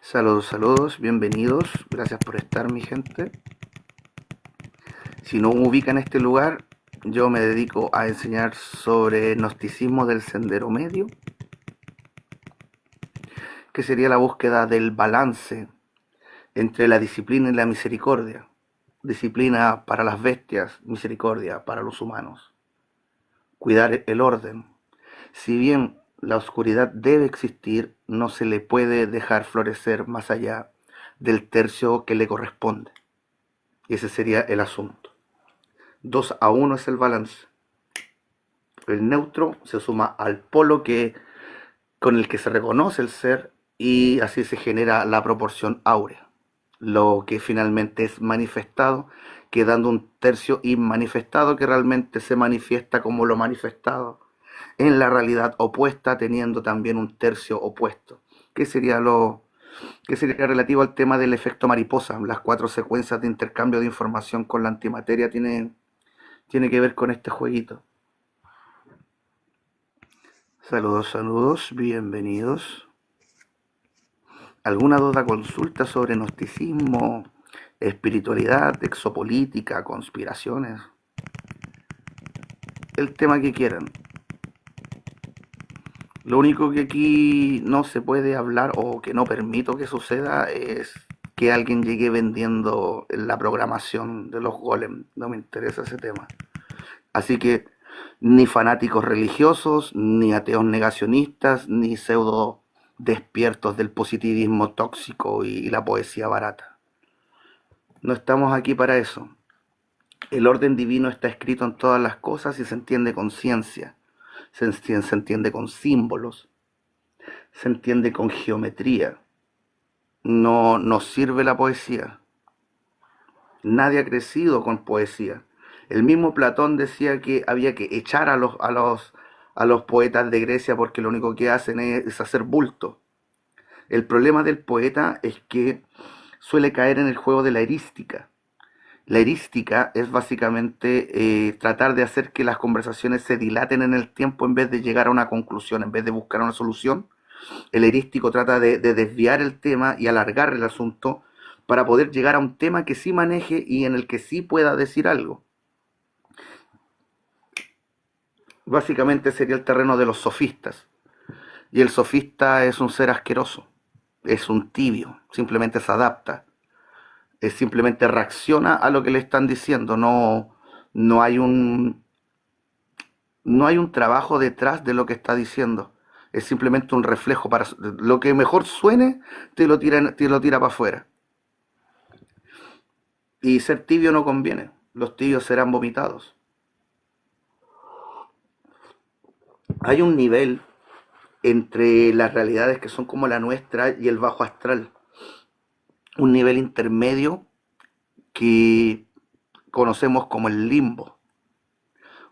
Saludos, saludos, bienvenidos, gracias por estar mi gente. Si no me ubican este lugar, yo me dedico a enseñar sobre gnosticismo del sendero medio, que sería la búsqueda del balance entre la disciplina y la misericordia. Disciplina para las bestias, misericordia para los humanos. Cuidar el orden. Si bien la oscuridad debe existir, no se le puede dejar florecer más allá del tercio que le corresponde. Y ese sería el asunto. 2-1 es el balance. El neutro se suma al polo con el que se reconoce el ser y así se genera la proporción áurea, lo que finalmente es manifestado, quedando un tercio inmanifestado que realmente se manifiesta como lo manifestado en la realidad opuesta, teniendo también un tercio opuesto, que sería relativo al tema del efecto mariposa. Las cuatro secuencias de intercambio de información con la antimateria tiene que ver con este jueguito. Saludos, saludos, bienvenidos. ¿Alguna duda, consulta sobre gnosticismo, espiritualidad, exopolítica, conspiraciones? El tema que quieran. Lo único que aquí no se puede hablar o que no permito que suceda es que alguien llegue vendiendo la programación de los golems. No me interesa ese tema. Así que ni fanáticos religiosos, ni ateos negacionistas, ni pseudo despiertos del positivismo tóxico y la poesía barata. No estamos aquí para eso. El orden divino está escrito en todas las cosas y se entiende con ciencia, se entiende con símbolos, se entiende con geometría. No nos sirve la poesía. Nadie ha crecido con poesía. El mismo Platón decía que había que echar a los poetas de Grecia porque lo único que hacen es hacer bulto. El problema del poeta es que suele caer en el juego de la erística. La erística es básicamente tratar de hacer que las conversaciones se dilaten en el tiempo en vez de llegar a una conclusión, en vez de buscar una solución. El erístico trata de desviar el tema y alargar el asunto para poder llegar a un tema que sí maneje y en el que sí pueda decir algo. Básicamente sería el terreno de los sofistas. Y el sofista es un ser asqueroso, es un tibio, simplemente se adapta, simplemente reacciona a lo que le están diciendo, no hay no hay un trabajo detrás de lo que está diciendo. Es simplemente un reflejo para lo que mejor suene, te lo tira para afuera. Y ser tibio no conviene. Los tibios serán vomitados. Hay un nivel entre las realidades que son como la nuestra y el bajo astral. Un nivel intermedio que conocemos como el limbo.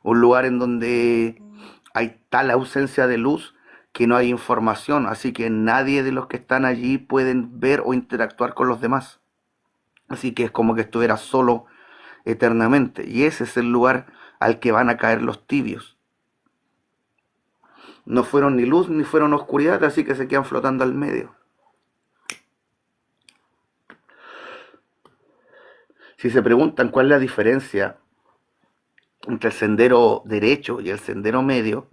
Un lugar en donde hay tal ausencia de luz que no hay información, así que nadie de los que están allí pueden ver o interactuar con los demás. Así que es como que estuviera solo eternamente. Y ese es el lugar al que van a caer los tibios. No fueron ni luz ni fueron oscuridad, así que se quedan flotando al medio. Si se preguntan cuál es la diferencia entre el sendero derecho y el sendero medio,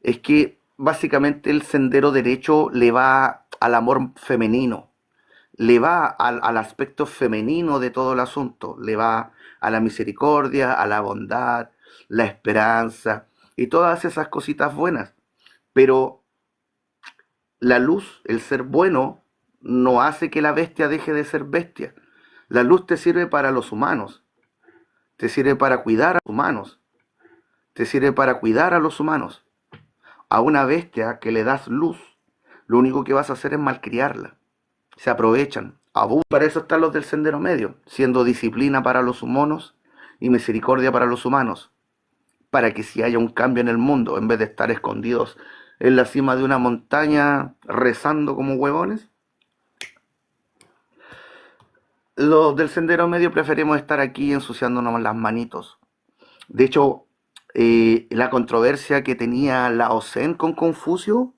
es que básicamente el sendero derecho le va al amor femenino, le va al aspecto femenino de todo el asunto, le va a la misericordia, a la bondad, la esperanza y todas esas cositas buenas. Pero la luz, el ser bueno, no hace que la bestia deje de ser bestia. La luz te sirve para los humanos, te sirve para cuidar a los humanos, te sirve para cuidar a los humanos. A una bestia que le das luz, lo único que vas a hacer es malcriarla. Se aprovechan, abusan. Para eso están los del sendero medio, siendo disciplina para los humanos y misericordia para los humanos. Para que si haya un cambio en el mundo, en vez de estar escondidos en la cima de una montaña rezando como huevones, los del sendero medio preferimos estar aquí ensuciándonos las manitos. De hecho, la controversia que tenía Lao Tse con Confucio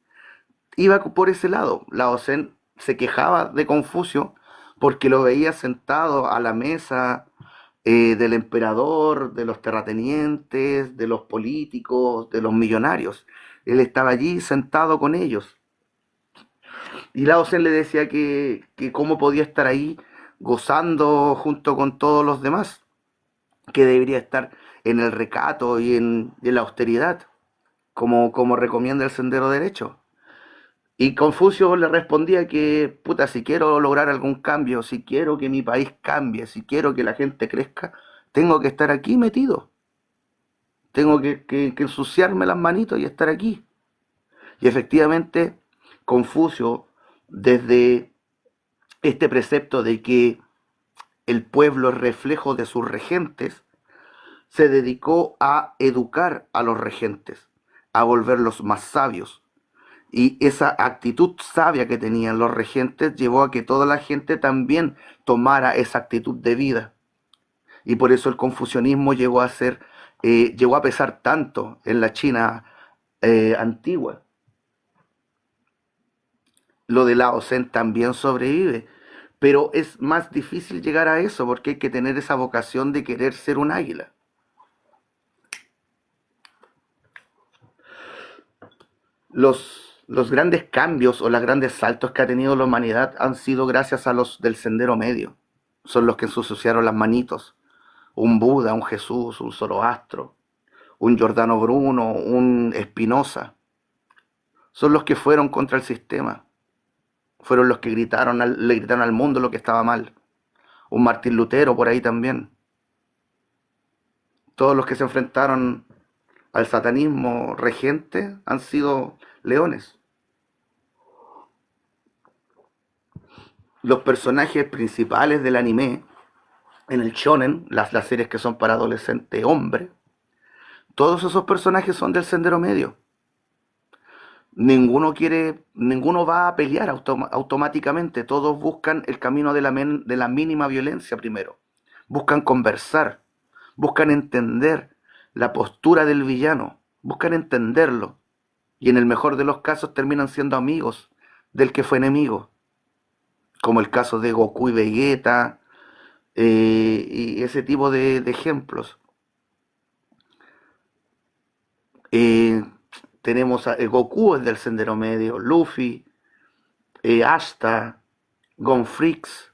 iba por ese lado. Lao Tse se quejaba de Confucio porque lo veía sentado a la mesa del emperador, de los terratenientes, de los políticos, de los millonarios. Él estaba allí sentado con ellos. Y Lao Tse le decía que cómo podía estar ahí gozando junto con todos los demás, que debería estar en el recato y en la austeridad, como recomienda el sendero derecho. Y Confucio le respondía que, puta, si quiero lograr algún cambio, si quiero que mi país cambie, si quiero que la gente crezca, tengo que estar aquí metido. Tengo que ensuciarme las manitos y estar aquí. Y efectivamente, Confucio, desde este precepto de que el pueblo es reflejo de sus regentes, se dedicó a educar a los regentes, a volverlos más sabios. Y esa actitud sabia que tenían los regentes llevó a que toda la gente también tomara esa actitud de vida. Y por eso el confucianismo llegó a pesar tanto en la China antigua. Lo de Lao Tse también sobrevive, pero es más difícil llegar a eso porque hay que tener esa vocación de querer ser un águila. Los grandes cambios o los grandes saltos que ha tenido la humanidad han sido gracias a los del Sendero Medio. Son los que ensuciaron las manitos. Un Buda, un Jesús, un Zoroastro, un Giordano Bruno, un Spinoza. Son los que fueron contra el sistema. Fueron los que le gritaron al mundo lo que estaba mal. Un Martín Lutero por ahí también. Todos los que se enfrentaron al satanismo regente han sido leones. Los personajes principales del anime, en el shonen, las series que son para adolescentes hombres, todos esos personajes son del Sendero Medio. Ninguno va a pelear automáticamente, todos buscan el camino de la mínima violencia primero. Buscan conversar, buscan entender la postura del villano, buscan entenderlo. Y en el mejor de los casos terminan siendo amigos del que fue enemigo. Como el caso de Goku y Vegeta, y ese tipo de ejemplos. Eh, Tenemos a Goku es del Sendero Medio, Luffy, Ashta, Gonfrix,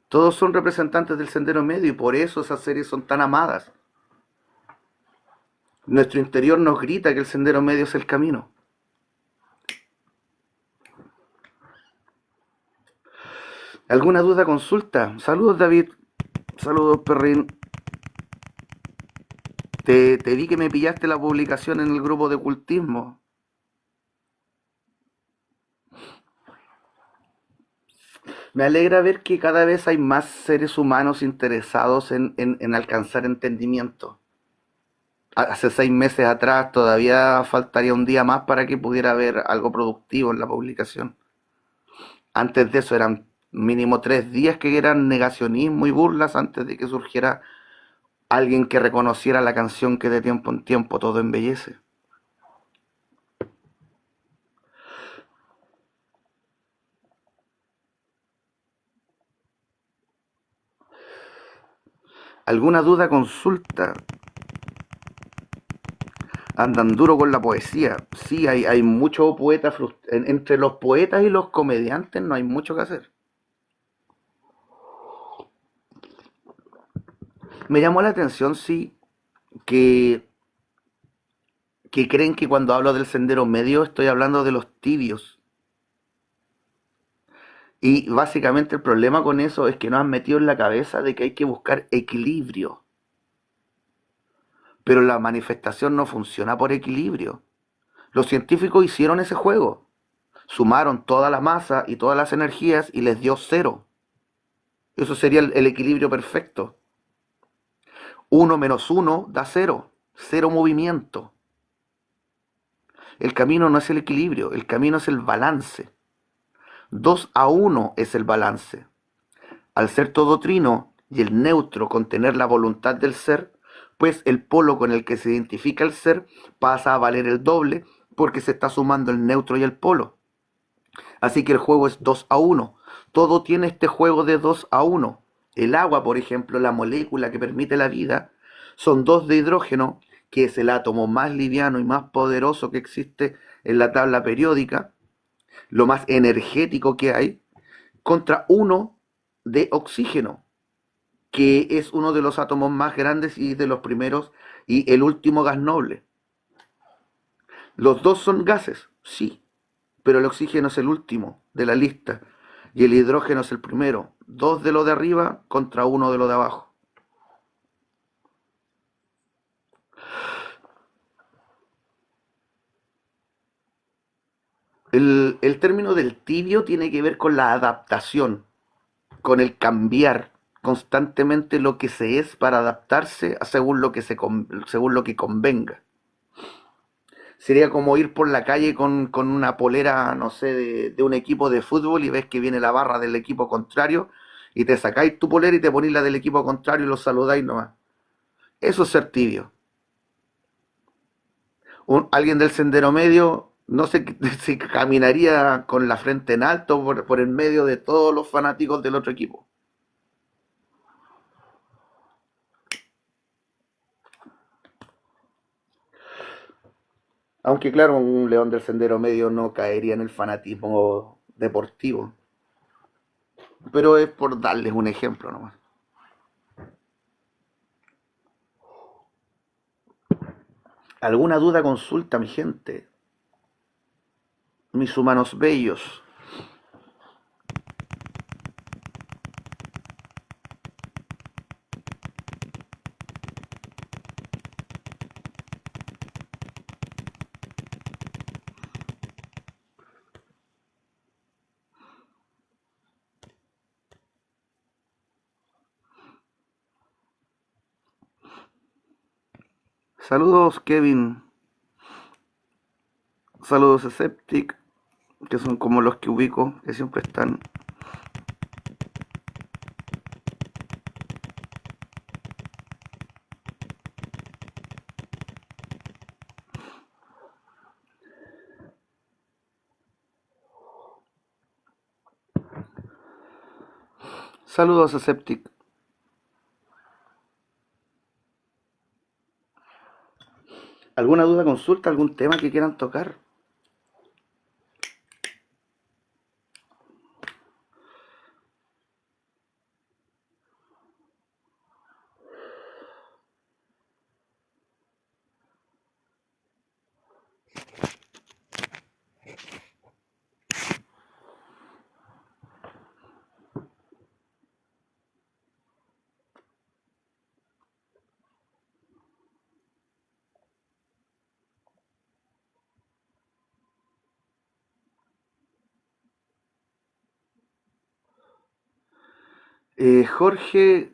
todos son representantes del Sendero Medio y por eso esas series son tan amadas. Nuestro interior nos grita que el Sendero Medio es el camino. ¿Alguna duda, consulta? Saludos, David. Saludos, Perrin. Te vi que me pillaste la publicación en el grupo de cultismo. Me alegra ver que cada vez hay más seres humanos interesados en alcanzar entendimiento. Hace 6 meses atrás todavía faltaría un día más para que pudiera haber algo productivo en la publicación. Antes de eso eran mínimo 3 días que eran negacionismo y burlas antes de que surgiera alguien que reconociera la canción que de tiempo en tiempo todo embellece. ¿Alguna duda, consulta? Andan duro con la poesía. Sí, hay muchos poetas entre los poetas y los comediantes no hay mucho que hacer. Me llamó la atención, sí, que, que creen que cuando hablo del Sendero Medio estoy hablando de los tibios. Y básicamente el problema con eso es que nos han metido en la cabeza de que hay que buscar equilibrio. Pero la manifestación no funciona por equilibrio. Los científicos hicieron ese juego. Sumaron toda la masa y todas las energías y les dio cero. Eso sería el equilibrio perfecto. 1 - 1 da cero. Cero movimiento. El camino no es el equilibrio, el camino es el balance. 2 a 1 es el balance. Al ser todo trino y el neutro contener la voluntad del ser, pues el polo con el que se identifica el ser pasa a valer el doble porque se está sumando el neutro y el polo. Así que el juego es 2-1. Todo tiene este juego de 2-1. El agua, por ejemplo, la molécula que permite la vida, son dos de hidrógeno, que es el átomo más liviano y más poderoso que existe en la tabla periódica, lo más energético que hay, contra uno de oxígeno, que es uno de los átomos más grandes y de los primeros y el último gas noble. Los dos son gases, sí, pero el oxígeno es el último de la lista y el hidrógeno es el primero. Dos de lo de arriba contra uno de lo de abajo. El término del tibio tiene que ver con la adaptación, con el cambiar constantemente lo que se es para adaptarse a según lo que convenga. Sería como ir por la calle con una polera, no sé, de un equipo de fútbol y ves que viene la barra del equipo contrario y te sacáis tu polera y te ponéis la del equipo contrario y los saludáis nomás. Eso es ser tibio. Alguien del sendero medio no sé si caminaría con la frente en alto por el medio de todos los fanáticos del otro equipo. Aunque claro, un león del sendero medio no caería en el fanatismo deportivo. Pero es por darles un ejemplo nomás. ¿Alguna duda? Consulta, mi gente, mis humanos bellos. Saludos, Kevin. Saludos, Sceptic, que son como los que ubico, que siempre están. Saludos, Sceptic. ¿Alguna duda, consulta, algún tema que quieran tocar? Jorge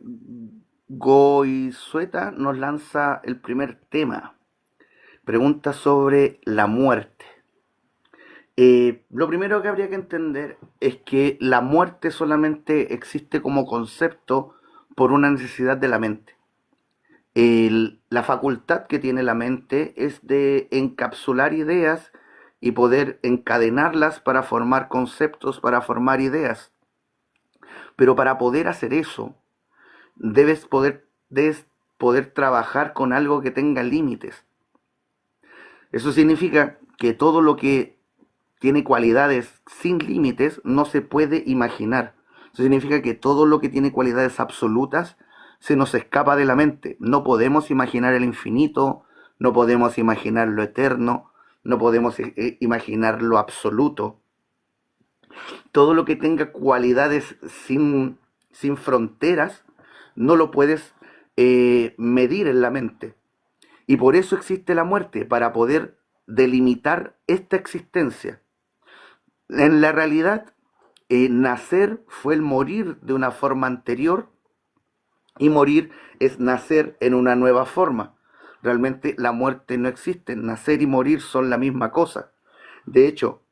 Goizueta nos lanza el primer tema. Pregunta sobre la muerte. Lo primero que habría que entender es que la muerte solamente existe como concepto por una necesidad de la mente. La facultad que tiene la mente es de encapsular ideas y poder encadenarlas para formar conceptos, para formar ideas. Pero para poder hacer eso, debes poder trabajar con algo que tenga límites. Eso significa que todo lo que tiene cualidades sin límites no se puede imaginar. Eso significa que todo lo que tiene cualidades absolutas se nos escapa de la mente. No podemos imaginar el infinito, no podemos imaginar lo eterno, no podemos imaginar lo absoluto. Todo lo que tenga cualidades sin fronteras no lo puedes medir en la mente. Y por eso existe la muerte, para poder delimitar esta existencia. En la realidad, nacer fue el morir de una forma anterior y morir es nacer en una nueva forma. Realmente la muerte no existe, nacer y morir son la misma cosa. De hecho,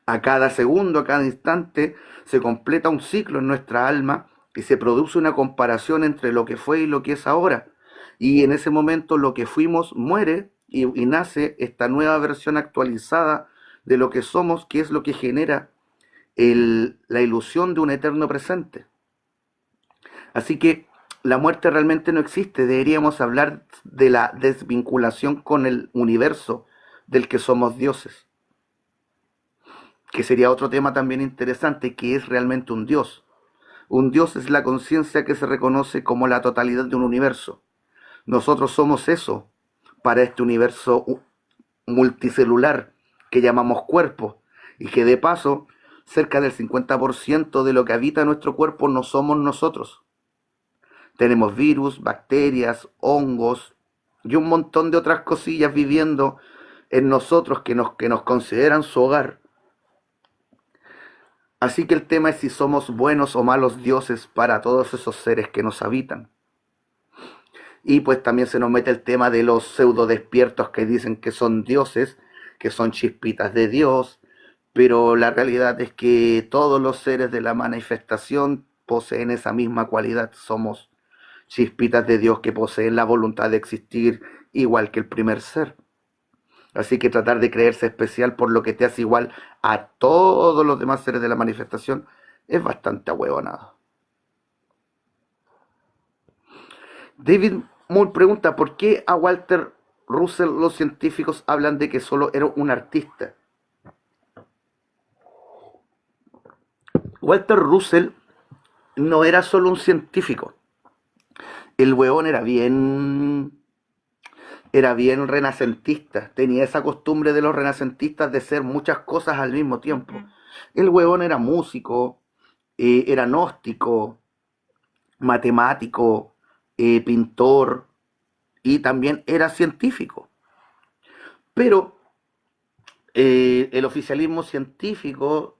a cada segundo, a cada instante, se completa un ciclo en nuestra alma y se produce una comparación entre lo que fue y lo que es ahora. Y en ese momento lo que fuimos muere y nace esta nueva versión actualizada de lo que somos, que es lo que genera la ilusión de un eterno presente. Así que la muerte realmente no existe. Deberíamos hablar de la desvinculación con el universo del que somos dioses, que sería otro tema también interesante, que es realmente un dios. Un dios es la conciencia que se reconoce como la totalidad de un universo. Nosotros somos eso para este universo multicelular que llamamos cuerpo, y que de paso cerca del 50% de lo que habita nuestro cuerpo no somos nosotros. Tenemos virus, bacterias, hongos y un montón de otras cosillas viviendo en nosotros que nos consideran su hogar. Así que el tema es si somos buenos o malos dioses para todos esos seres que nos habitan. Y pues también se nos mete el tema de los pseudo despiertos que dicen que son dioses, que son chispitas de Dios, pero la realidad es que todos los seres de la manifestación poseen esa misma cualidad. Somos chispitas de Dios que poseen la voluntad de existir igual que el primer ser. Así que tratar de creerse especial por lo que te hace igual a todos los demás seres de la manifestación es bastante ahueonado. David Moore pregunta, ¿por qué a Walter Russell los científicos hablan de que solo era un artista? Walter Russell no era solo un científico. El hueón era bien renacentista. Tenía esa costumbre de los renacentistas de ser muchas cosas al mismo tiempo. El huevón era músico, era gnóstico, matemático, pintor, y también era científico. Pero el oficialismo científico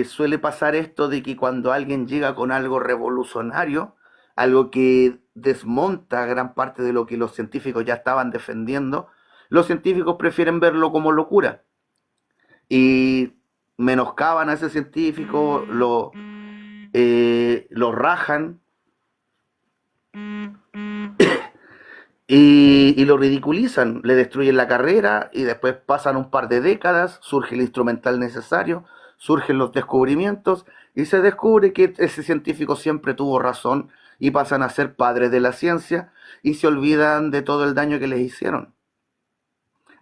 suele pasar esto de que cuando alguien llega con algo revolucionario, algo que desmonta gran parte de lo que los científicos ya estaban defendiendo, los científicos prefieren verlo como locura y menoscaban a ese científico, lo rajan y lo ridiculizan, le destruyen la carrera y después pasan un par de décadas, surge el instrumental necesario, surgen los descubrimientos y se descubre que ese científico siempre tuvo razón y pasan a ser padres de la ciencia y se olvidan de todo el daño que les hicieron.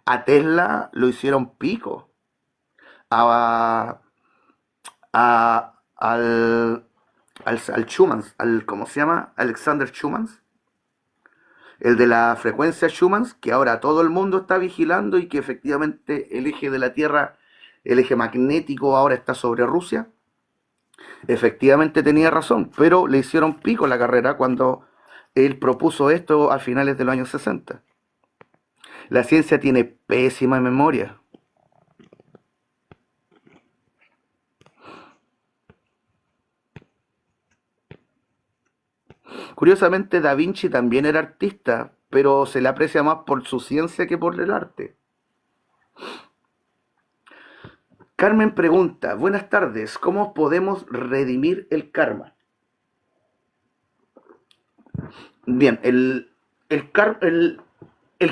A Tesla lo hicieron pico. Al Schumann, ¿cómo se llama? Alexander Schumann, el de la frecuencia Schumann, que ahora todo el mundo está vigilando y que efectivamente el eje de la Tierra, el eje magnético ahora está sobre Rusia. Efectivamente tenía razón, pero le hicieron pico la carrera cuando él propuso esto a finales de los años 60. La ciencia tiene pésima memoria. Curiosamente, Da Vinci también era artista, pero se le aprecia más por su ciencia que por el arte. Carmen pregunta, buenas tardes, ¿cómo podemos redimir el karma? Bien, el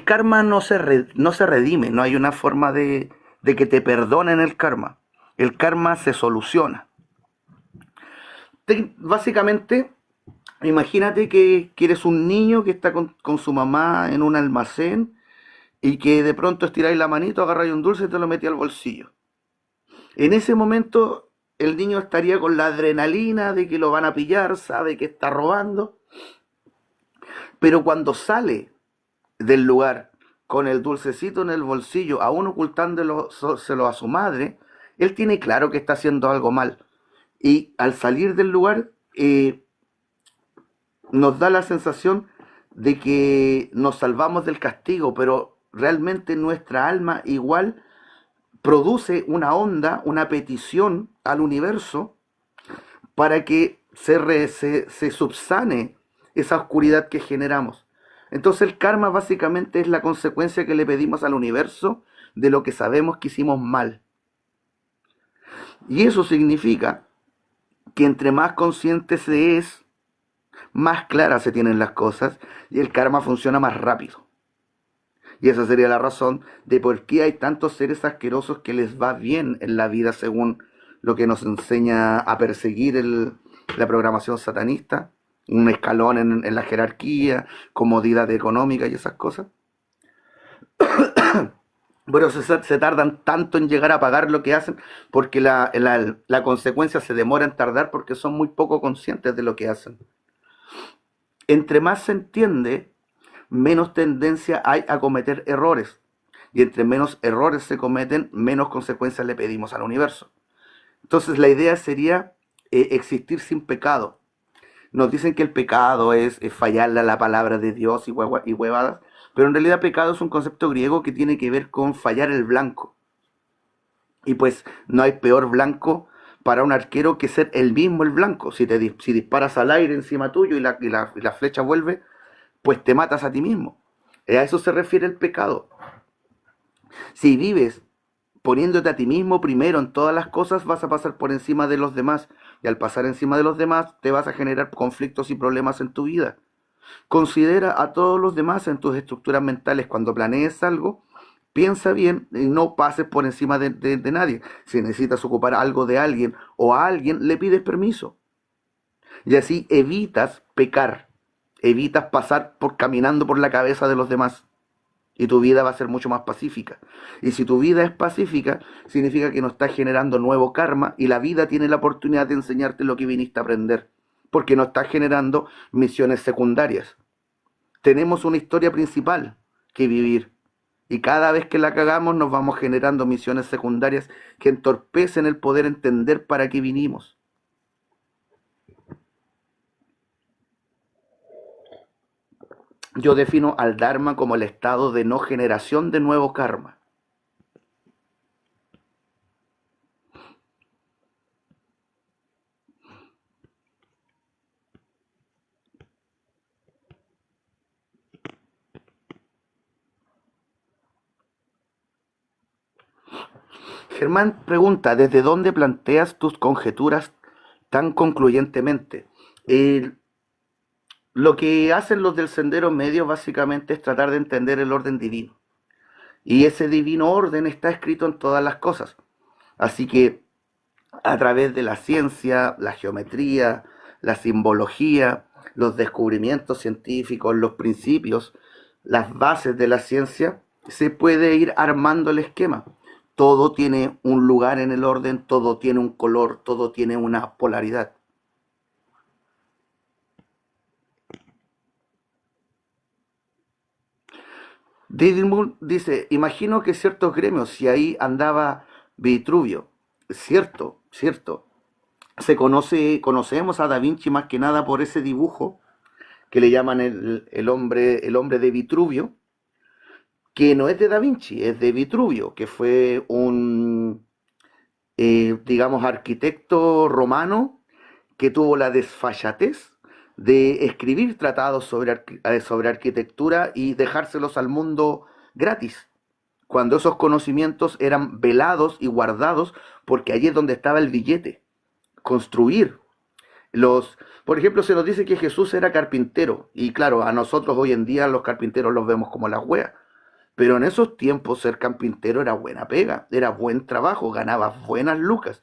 karma no se redime, no hay una forma de que te perdonen el karma. El karma se soluciona. Básicamente, imagínate que eres un niño que está con su mamá en un almacén y que de pronto estiráis la manito, agarráis un dulce y te lo metí al bolsillo. En ese momento el niño estaría con la adrenalina de que lo van a pillar, sabe que está robando, pero cuando sale del lugar con el dulcecito en el bolsillo, aún ocultándoselo a su madre, él tiene claro que está haciendo algo mal. Y al salir del lugar nos da la sensación de que nos salvamos del castigo, pero realmente nuestra alma igual produce una onda, una petición al universo para que se subsane esa oscuridad que generamos. Entonces el karma básicamente es la consecuencia que le pedimos al universo de lo que sabemos que hicimos mal. Y eso significa que entre más consciente se es, más claras se tienen las cosas y el karma funciona más rápido. Y esa sería la razón de por qué hay tantos seres asquerosos que les va bien en la vida según lo que nos enseña a perseguir la programación satanista, un escalón en la jerarquía, comodidad económica y esas cosas. Bueno, se tardan tanto en llegar a pagar lo que hacen porque la consecuencia se demora en tardar porque son muy poco conscientes de lo que hacen. Entre más se entiende, menos tendencia hay a cometer errores. Y entre menos errores se cometen, menos consecuencias le pedimos al universo. Entonces la idea sería existir sin pecado. Nos dicen que el pecado es fallarle a la palabra de Dios y huevadas, pero en realidad pecado es un concepto griego que tiene que ver con fallar el blanco. Y pues no hay peor blanco para un arquero que ser el mismo el blanco. Si disparas al aire encima tuyo y la flecha vuelve, pues te matas a ti mismo. A eso se refiere el pecado. Si vives poniéndote a ti mismo primero en todas las cosas, vas a pasar por encima de los demás. Y al pasar encima de los demás, te vas a generar conflictos y problemas en tu vida. Considera a todos los demás en tus estructuras mentales. Cuando planees algo, piensa bien y no pases por encima de nadie. Si necesitas ocupar algo de alguien o a alguien, le pides permiso. Y así evitas pecar. Evitas pasar caminando por la cabeza de los demás. Y tu vida va a ser mucho más pacífica. Y si tu vida es pacífica, significa que no estás generando nuevo karma y la vida tiene la oportunidad de enseñarte lo que viniste a aprender. Porque no estás generando misiones secundarias. Tenemos una historia principal que vivir. Y cada vez que la cagamos nos vamos generando misiones secundarias que entorpecen el poder entender para qué vinimos. Yo defino al Dharma como el estado de no generación de nuevo karma. Germán pregunta, ¿desde dónde planteas tus conjeturas tan concluyentemente? Lo que hacen los del Sendero Medio básicamente es tratar de entender el orden divino. Y ese divino orden está escrito en todas las cosas. Así que a través de la ciencia, la geometría, la simbología, los descubrimientos científicos, los principios, las bases de la ciencia, se puede ir armando el esquema. Todo tiene un lugar en el orden, todo tiene un color, todo tiene una polaridad. David Moore dice, imagino que ciertos gremios, si ahí andaba Vitruvio, cierto, cierto. Conocemos a Da Vinci más que nada por ese dibujo que le llaman el hombre de Vitruvio, que no es de Da Vinci, es de Vitruvio, que fue un, digamos, arquitecto romano que tuvo la desfachatez de escribir tratados sobre arquitectura y dejárselos al mundo gratis, cuando esos conocimientos eran velados y guardados, porque allí es donde estaba el billete, construir. Por ejemplo, se nos dice que Jesús era carpintero, y claro, a nosotros hoy en día los carpinteros los vemos como las weas, pero en esos tiempos ser carpintero era buena pega, era buen trabajo, ganabas buenas lucas,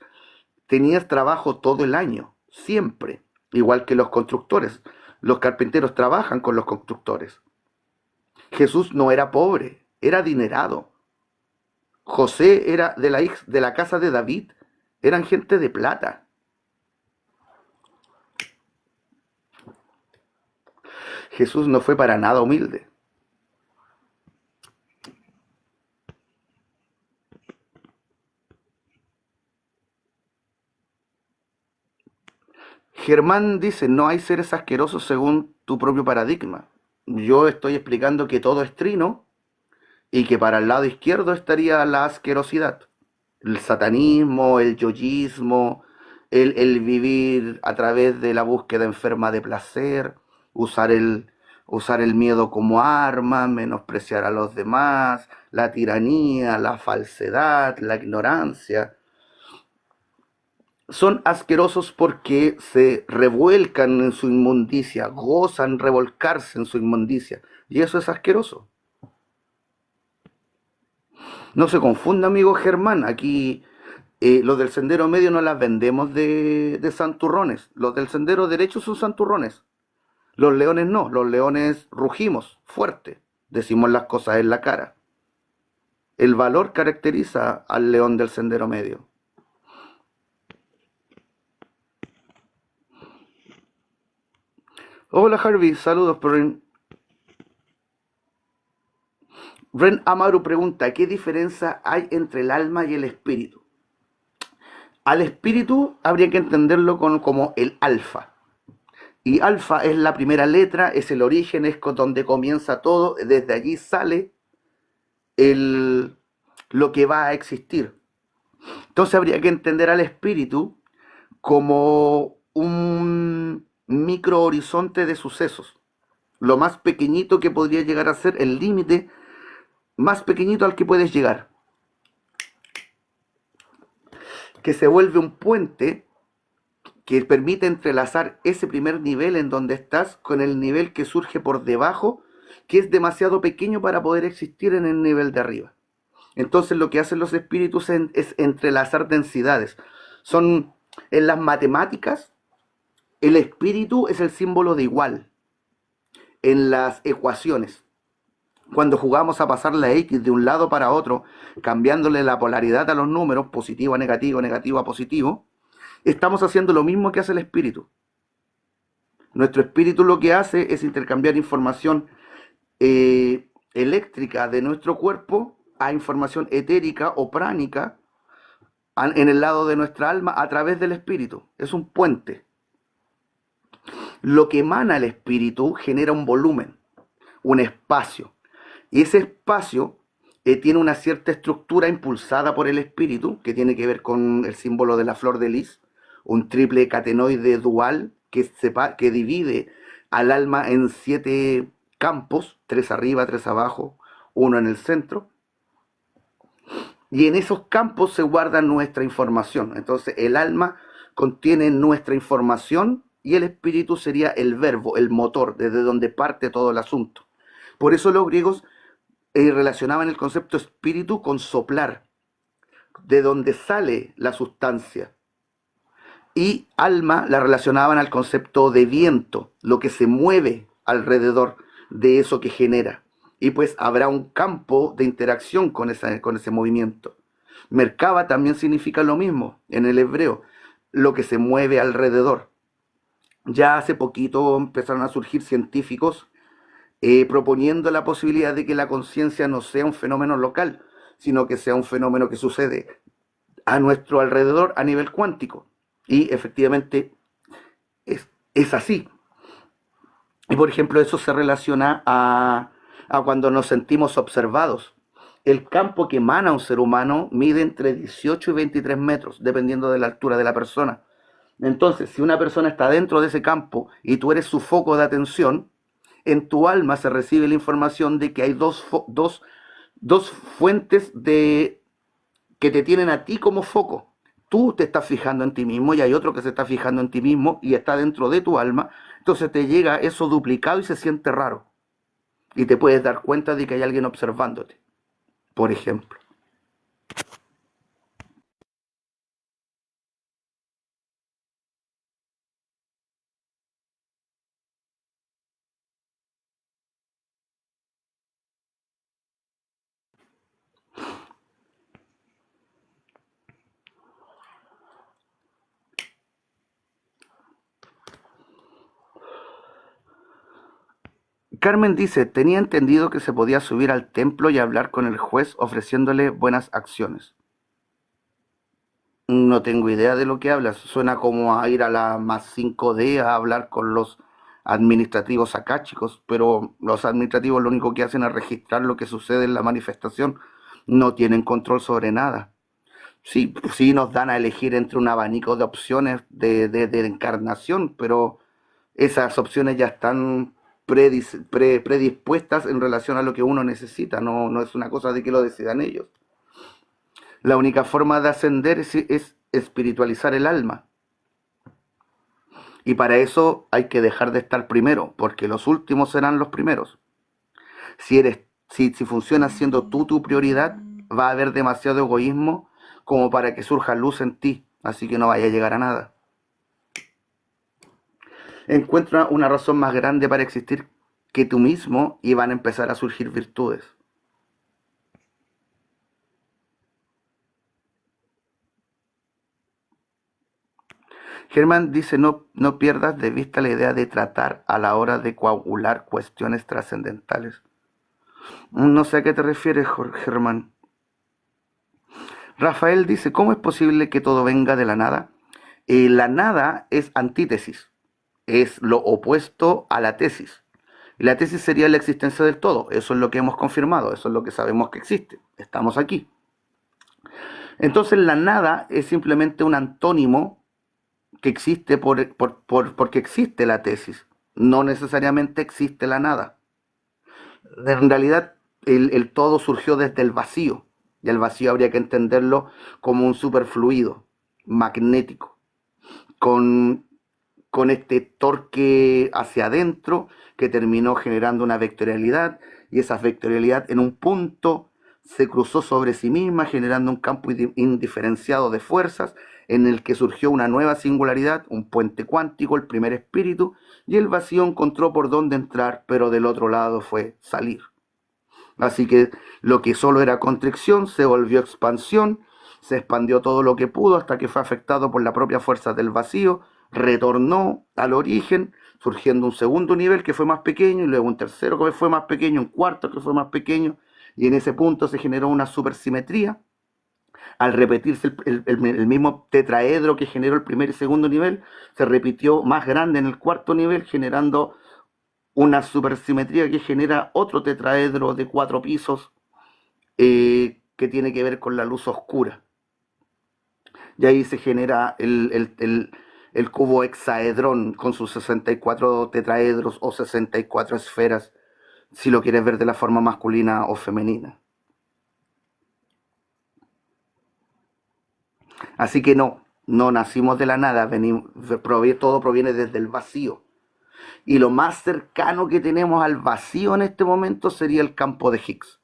tenías trabajo todo el año, siempre, igual que los constructores. Los carpinteros trabajan con los constructores. Jesús no era pobre, era adinerado. José era de la casa de David, eran gente de plata. Jesús no fue para nada humilde. Germán dice, no hay seres asquerosos según tu propio paradigma. Yo estoy explicando que todo es trino y que para el lado izquierdo estaría la asquerosidad. El satanismo, el yoyismo, el vivir a través de la búsqueda enferma de placer, usar usar el miedo como arma, menospreciar a los demás, la tiranía, la falsedad, la ignorancia. Son asquerosos porque se revuelcan en su inmundicia, gozan revolcarse en su inmundicia. Y eso es asqueroso. No se confunda, amigo Germán. Aquí los del sendero medio no las vendemos de santurrones. Los del sendero derecho son santurrones. Los leones no. Los leones rugimos fuerte. Decimos las cosas en la cara. El valor caracteriza al león del sendero medio. Hola Harvey, saludos. Ren Amaru pregunta, ¿qué diferencia hay entre el alma y el espíritu? Al espíritu habría que entenderlo como el alfa. Y alfa es la primera letra, es el origen, es donde comienza todo, desde allí sale el, lo que va a existir. Entonces habría que entender al espíritu como un micro horizonte de sucesos, lo más pequeñito que podría llegar a ser el límite más pequeñito al que puedes llegar, que se vuelve un puente que permite entrelazar ese primer nivel en donde estás con el nivel que surge por debajo, que es demasiado pequeño para poder existir en el nivel de arriba. Entonces lo que hacen los espíritus es entrelazar densidades. Son en las matemáticas, el espíritu es el símbolo de igual. En las ecuaciones, cuando jugamos a pasar la X de un lado para otro, cambiándole la polaridad a los números, positivo a negativo, negativo a positivo, estamos haciendo lo mismo que hace el espíritu. Nuestro espíritu lo que hace es intercambiar información eléctrica de nuestro cuerpo a información etérica o pránica en el lado de nuestra alma a través del espíritu. Es un puente. Lo que emana el espíritu genera un volumen, un espacio. Y ese espacio tiene una cierta estructura impulsada por el espíritu, que tiene que ver con el símbolo de la flor de lis, un triple catenoide dual que divide al alma en 7 campos, 3 arriba, 3 abajo, uno en el centro. Y en esos campos se guarda nuestra información. Entonces el alma contiene nuestra información y el espíritu sería el verbo, el motor, desde donde parte todo el asunto. Por eso los griegos relacionaban el concepto espíritu con soplar, de donde sale la sustancia. Y alma la relacionaban al concepto de viento, lo que se mueve alrededor de eso que genera. Y pues habrá un campo de interacción con ese movimiento. Merkaba también significa lo mismo en el hebreo, lo que se mueve alrededor. Ya hace poquito empezaron a surgir científicos proponiendo la posibilidad de que la conciencia no sea un fenómeno local, sino que sea un fenómeno que sucede a nuestro alrededor a nivel cuántico. Y efectivamente es así. Y por ejemplo, eso se relaciona a cuando nos sentimos observados. El campo que emana un ser humano mide entre 18 y 23 metros, dependiendo de la altura de la persona. Entonces, si una persona está dentro de ese campo y tú eres su foco de atención, en tu alma se recibe la información de que hay dos fuentes que te tienen a ti como foco. Tú te estás fijando en ti mismo y hay otro que se está fijando en ti mismo y está dentro de tu alma. Entonces te llega eso duplicado y se siente raro. Y te puedes dar cuenta de que hay alguien observándote, por ejemplo. Carmen dice, tenía entendido que se podía subir al templo y hablar con el juez ofreciéndole buenas acciones. No tengo idea de lo que hablas. Suena como a ir a la más 5D a hablar con los administrativos acá, chicos, pero los administrativos lo único que hacen es registrar lo que sucede en la manifestación. No tienen control sobre nada. Sí, sí nos dan a elegir entre un abanico de opciones de encarnación, pero esas opciones ya están predispuestas en relación a lo que uno necesita, no, no es una cosa de que lo decidan ellos. La única forma de ascender es espiritualizar el alma. Y para eso hay que dejar de estar primero, porque los últimos serán los primeros. Si funcionas siendo tú tu prioridad, va a haber demasiado egoísmo como para que surja luz en ti, así que no vaya a llegar a nada. Encuentra una razón más grande para existir que tú mismo y van a empezar a surgir virtudes. Germán dice, no pierdas de vista la idea de tratar a la hora de coagular cuestiones trascendentales. No sé a qué te refieres, Germán. Rafael dice, ¿cómo es posible que todo venga de la nada? La nada es antítesis, es lo opuesto a la tesis. Y la tesis sería la existencia del todo, eso es lo que hemos confirmado, eso es lo que sabemos que existe, estamos aquí. Entonces la nada es simplemente un antónimo que existe porque existe la tesis, no necesariamente existe la nada. En realidad el todo surgió desde el vacío, y el vacío habría que entenderlo como un superfluido magnético, con, con este torque hacia adentro que terminó generando una vectorialidad, y esa vectorialidad en un punto se cruzó sobre sí misma generando un campo indiferenciado de fuerzas en el que surgió una nueva singularidad, un puente cuántico, el primer espíritu, y el vacío encontró por dónde entrar, pero del otro lado fue salir. Así que lo que solo era constricción se volvió expansión, se expandió todo lo que pudo hasta que fue afectado por la propia fuerza del vacío, retornó al origen, surgiendo un segundo nivel que fue más pequeño, y luego un tercero que fue más pequeño, un cuarto que fue más pequeño, y en ese punto se generó una supersimetría. Al repetirse el mismo tetraedro que generó el primer y segundo nivel, se repitió más grande en el cuarto nivel, generando una supersimetría que genera otro tetraedro de 4 pisos que tiene que ver con la luz oscura. Y ahí se genera el cubo hexaedrón con sus 64 tetraedros o 64 esferas, si lo quieres ver de la forma masculina o femenina. Así que no nacimos de la nada, todo proviene desde el vacío. Y lo más cercano que tenemos al vacío en este momento sería el campo de Higgs.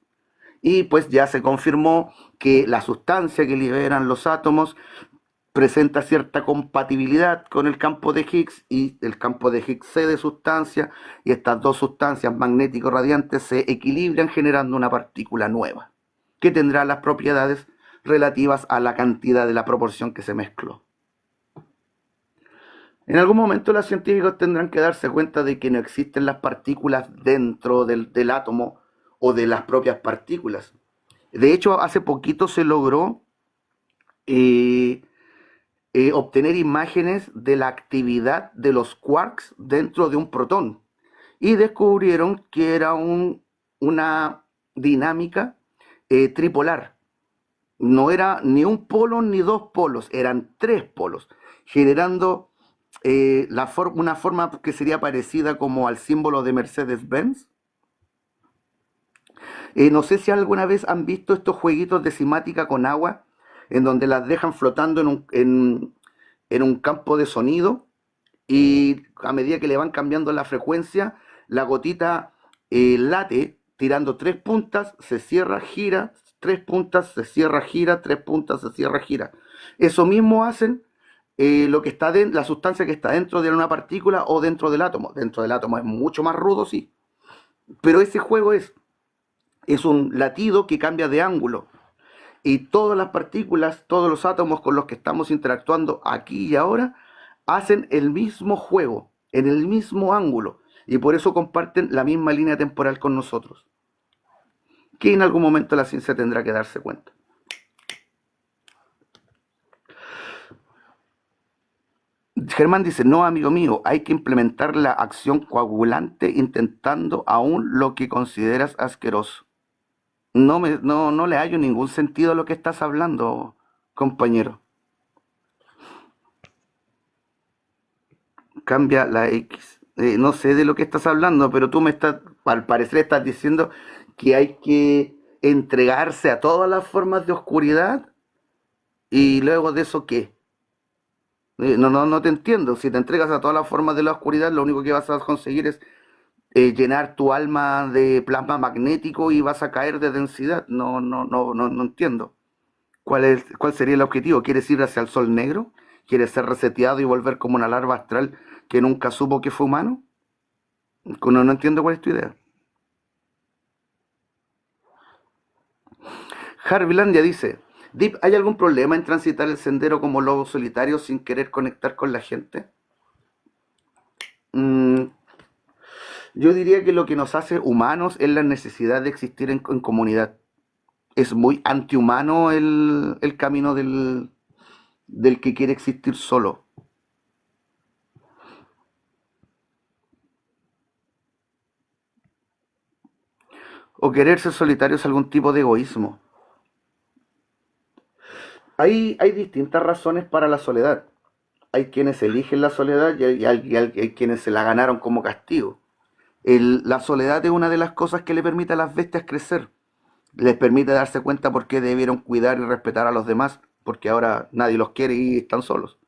Y pues ya se confirmó que la sustancia que liberan los átomos presenta cierta compatibilidad con el campo de Higgs, y el campo de Higgs cede sustancia, y estas dos sustancias magnético-radiantes se equilibran generando una partícula nueva, que tendrá las propiedades relativas a la cantidad de la proporción que se mezcló. En algún momento los científicos tendrán que darse cuenta de que no existen las partículas dentro del átomo o de las propias partículas. De hecho, hace poquito se logró obtener imágenes de la actividad de los quarks dentro de un protón, y descubrieron que era una dinámica tripolar. No era ni un polo ni dos polos, eran tres polos, generando una forma que sería parecida como al símbolo de Mercedes-Benz. No sé si alguna vez han visto estos jueguitos de cimática con agua, en donde las dejan flotando en un campo de sonido, y a medida que le van cambiando la frecuencia, la gotita late, tirando tres puntas, se cierra, gira, tres puntas, se cierra, gira, tres puntas, se cierra, gira. Eso mismo hacen lo que está la sustancia que está dentro de una partícula o dentro del átomo. Dentro del átomo es mucho más rudo, sí, pero ese juego es un latido que cambia de ángulo, y todas las partículas, todos los átomos con los que estamos interactuando aquí y ahora hacen el mismo juego, en el mismo ángulo, y por eso comparten la misma línea temporal con nosotros, que en algún momento la ciencia tendrá que darse cuenta. Germán dice, no, amigo mío, hay que implementar la acción coagulante intentando aún lo que consideras asqueroso. No le hallo ningún sentido a lo que estás hablando, compañero. Cambia la X. No sé de lo que estás hablando, pero al parecer estás diciendo que hay que entregarse a todas las formas de oscuridad, y luego de eso, ¿qué? No te entiendo. Si te entregas a todas las formas de la oscuridad, lo único que vas a conseguir es llenar tu alma de plasma magnético y vas a caer de densidad. No, no, no, no, no entiendo. ¿Cuál sería el objetivo? ¿Quieres ir hacia el sol negro? ¿Quieres ser reseteado y volver como una larva astral que nunca supo que fue humano? No, no entiendo cuál es tu idea. Harvilandia dice, Deep, ¿hay algún problema en transitar el sendero como lobo solitario sin querer conectar con la gente? Mm, yo diría que lo que nos hace humanos es la necesidad de existir en comunidad. Es muy antihumano el camino del que quiere existir solo. O querer ser solitario es algún tipo de egoísmo. Hay distintas razones para la soledad. Hay quienes eligen la soledad y hay quienes se la ganaron como castigo. La soledad es una de las cosas que le permite a las bestias crecer. Les permite darse cuenta por qué debieron cuidar y respetar a los demás, porque ahora nadie los quiere y están solos.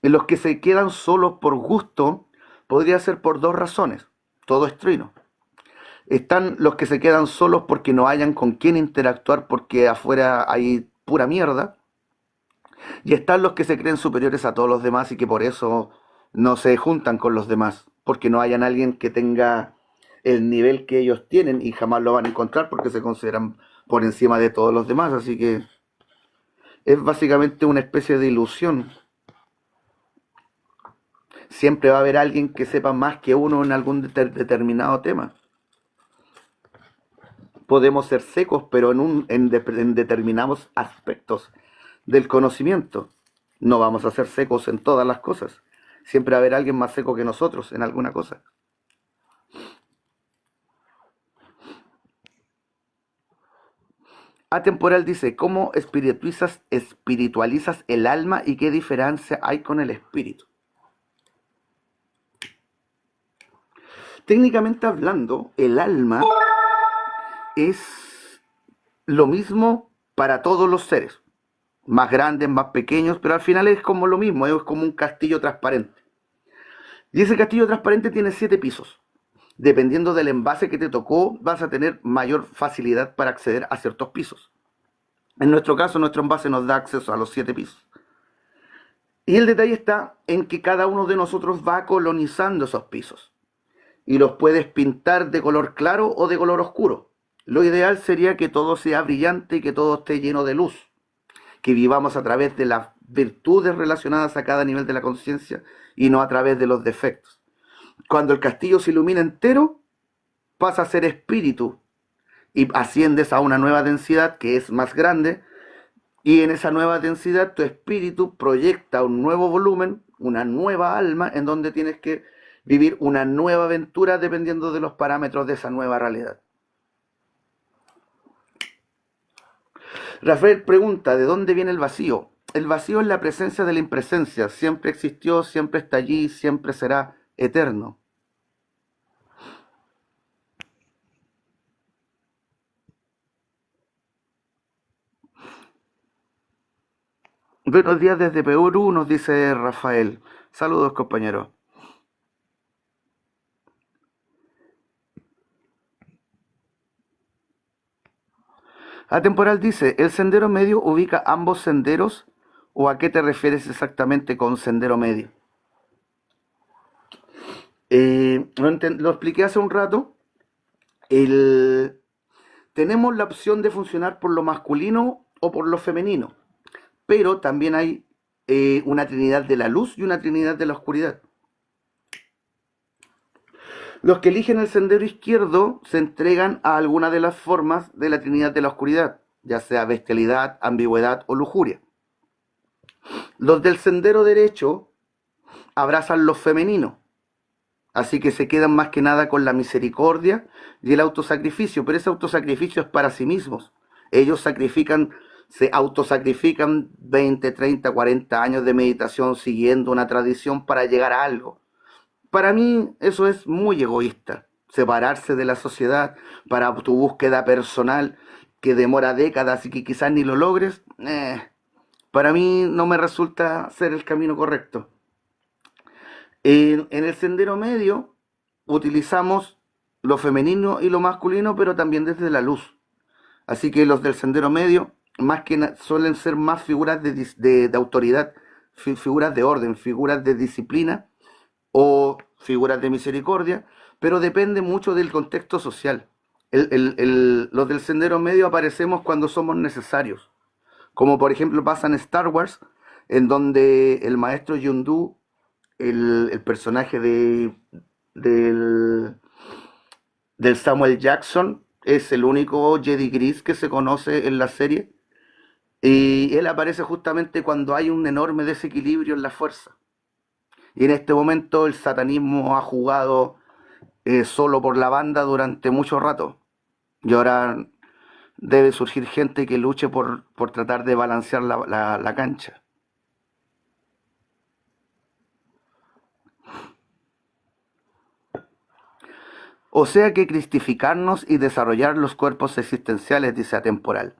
Y los que se quedan solos por gusto podría ser por dos razones. Todo es trino. Están los que se quedan solos porque no hayan con quién interactuar porque afuera hay pura mierda. Y están los que se creen superiores a todos los demás y que por eso no se juntan con los demás. Porque no hayan alguien que tenga el nivel que ellos tienen y jamás lo van a encontrar porque se consideran por encima de todos los demás. Así que es básicamente una especie de ilusión. Siempre va a haber alguien que sepa más que uno en algún determinado tema. Podemos ser secos, pero en determinados aspectos del conocimiento. No vamos a ser secos en todas las cosas. Siempre va a haber alguien más seco que nosotros en alguna cosa. Atemporal dice, ¿cómo espiritualizas el alma y qué diferencia hay con el espíritu? Técnicamente hablando, el alma es lo mismo para todos los seres, más grandes, más pequeños, pero al final es como lo mismo, es como un castillo transparente. Y ese castillo transparente tiene 7 pisos. Dependiendo del envase que te tocó, vas a tener mayor facilidad para acceder a ciertos pisos. En nuestro caso, nuestro envase nos da acceso a los 7 pisos. Y el detalle está en que cada uno de nosotros va colonizando esos pisos. Y los puedes pintar de color claro o de color oscuro. Lo ideal sería que todo sea brillante y que todo esté lleno de luz. Que vivamos a través de las virtudes relacionadas a cada nivel de la conciencia y no a través de los defectos. Cuando el castillo se ilumina entero, pasa a ser espíritu y asciendes a una nueva densidad que es más grande, y en esa nueva densidad tu espíritu proyecta un nuevo volumen, una nueva alma en donde tienes que vivir una nueva aventura dependiendo de los parámetros de esa nueva realidad. Rafael pregunta, ¿de dónde viene el vacío? El vacío es la presencia de la impresencia, siempre existió, siempre está allí, siempre será eterno. Buenos días desde Perú, nos dice Rafael. Saludos, compañeros. Atemporal dice, ¿el sendero medio ubica ambos senderos o a qué te refieres exactamente con sendero medio? Lo expliqué hace un rato. El, tenemos la opción de funcionar por lo masculino o por lo femenino, pero también hay una trinidad de la luz y una trinidad de la oscuridad. Los que eligen el sendero izquierdo se entregan a alguna de las formas de la trinidad de la oscuridad, ya sea bestialidad, ambigüedad o lujuria. Los del sendero derecho abrazan lo femenino, así que se quedan más que nada con la misericordia y el autosacrificio, pero ese autosacrificio es para sí mismos. Ellos se autosacrifican 20, 30, 40 años de meditación siguiendo una tradición para llegar a algo. Para mí eso es muy egoísta, separarse de la sociedad para tu búsqueda personal que demora décadas y que quizás ni lo logres. Para mí no me resulta ser el camino correcto. En el sendero medio utilizamos lo femenino y lo masculino, pero también desde la luz. Así que los del sendero medio, más que suelen ser más figuras de autoridad, figuras de orden, figuras de disciplina o figuras de misericordia, pero depende mucho del contexto social. Los del sendero medio aparecemos cuando somos necesarios, como por ejemplo pasa en Star Wars, en donde el maestro Yondu, el personaje del, del Samuel Jackson, es el único Jedi gris que se conoce en la serie, y él aparece justamente cuando hay un enorme desequilibrio en la fuerza. Y en este momento el satanismo ha jugado solo por la banda durante mucho rato. Y ahora debe surgir gente que luche por tratar de balancear la cancha. O sea que cristificarnos y desarrollar los cuerpos existenciales, dice Atemporal.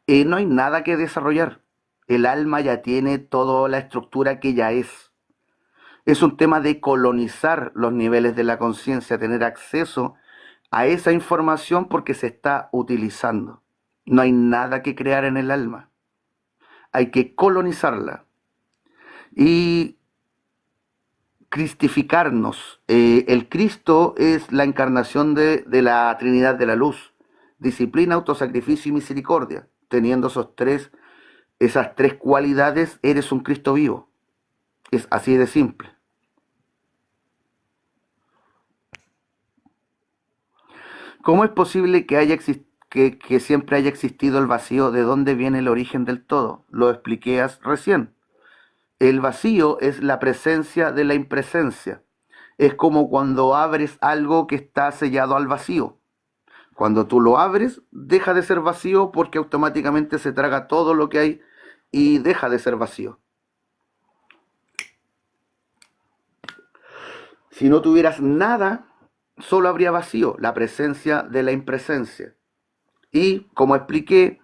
No hay nada que desarrollar. El alma ya tiene toda la estructura que ya es. Es un tema de colonizar los niveles de la conciencia, tener acceso a esa información porque se está utilizando. No hay nada que crear en el alma. Hay que colonizarla y cristificarnos. El Cristo es la encarnación de la Trinidad de la Luz. Disciplina, autosacrificio y misericordia. Teniendo esas tres cualidades, eres un Cristo vivo. Es así de simple. ¿Cómo es posible que siempre haya existido el vacío? ¿De dónde viene el origen del todo? Lo expliqué recién. El vacío es la presencia de la impresencia. Es como cuando abres algo que está sellado al vacío. Cuando tú lo abres, deja de ser vacío porque automáticamente se traga todo lo que hay y deja de ser vacío. Si no tuvieras nada, solo habría vacío, la presencia de la impresencia. Y como expliqué,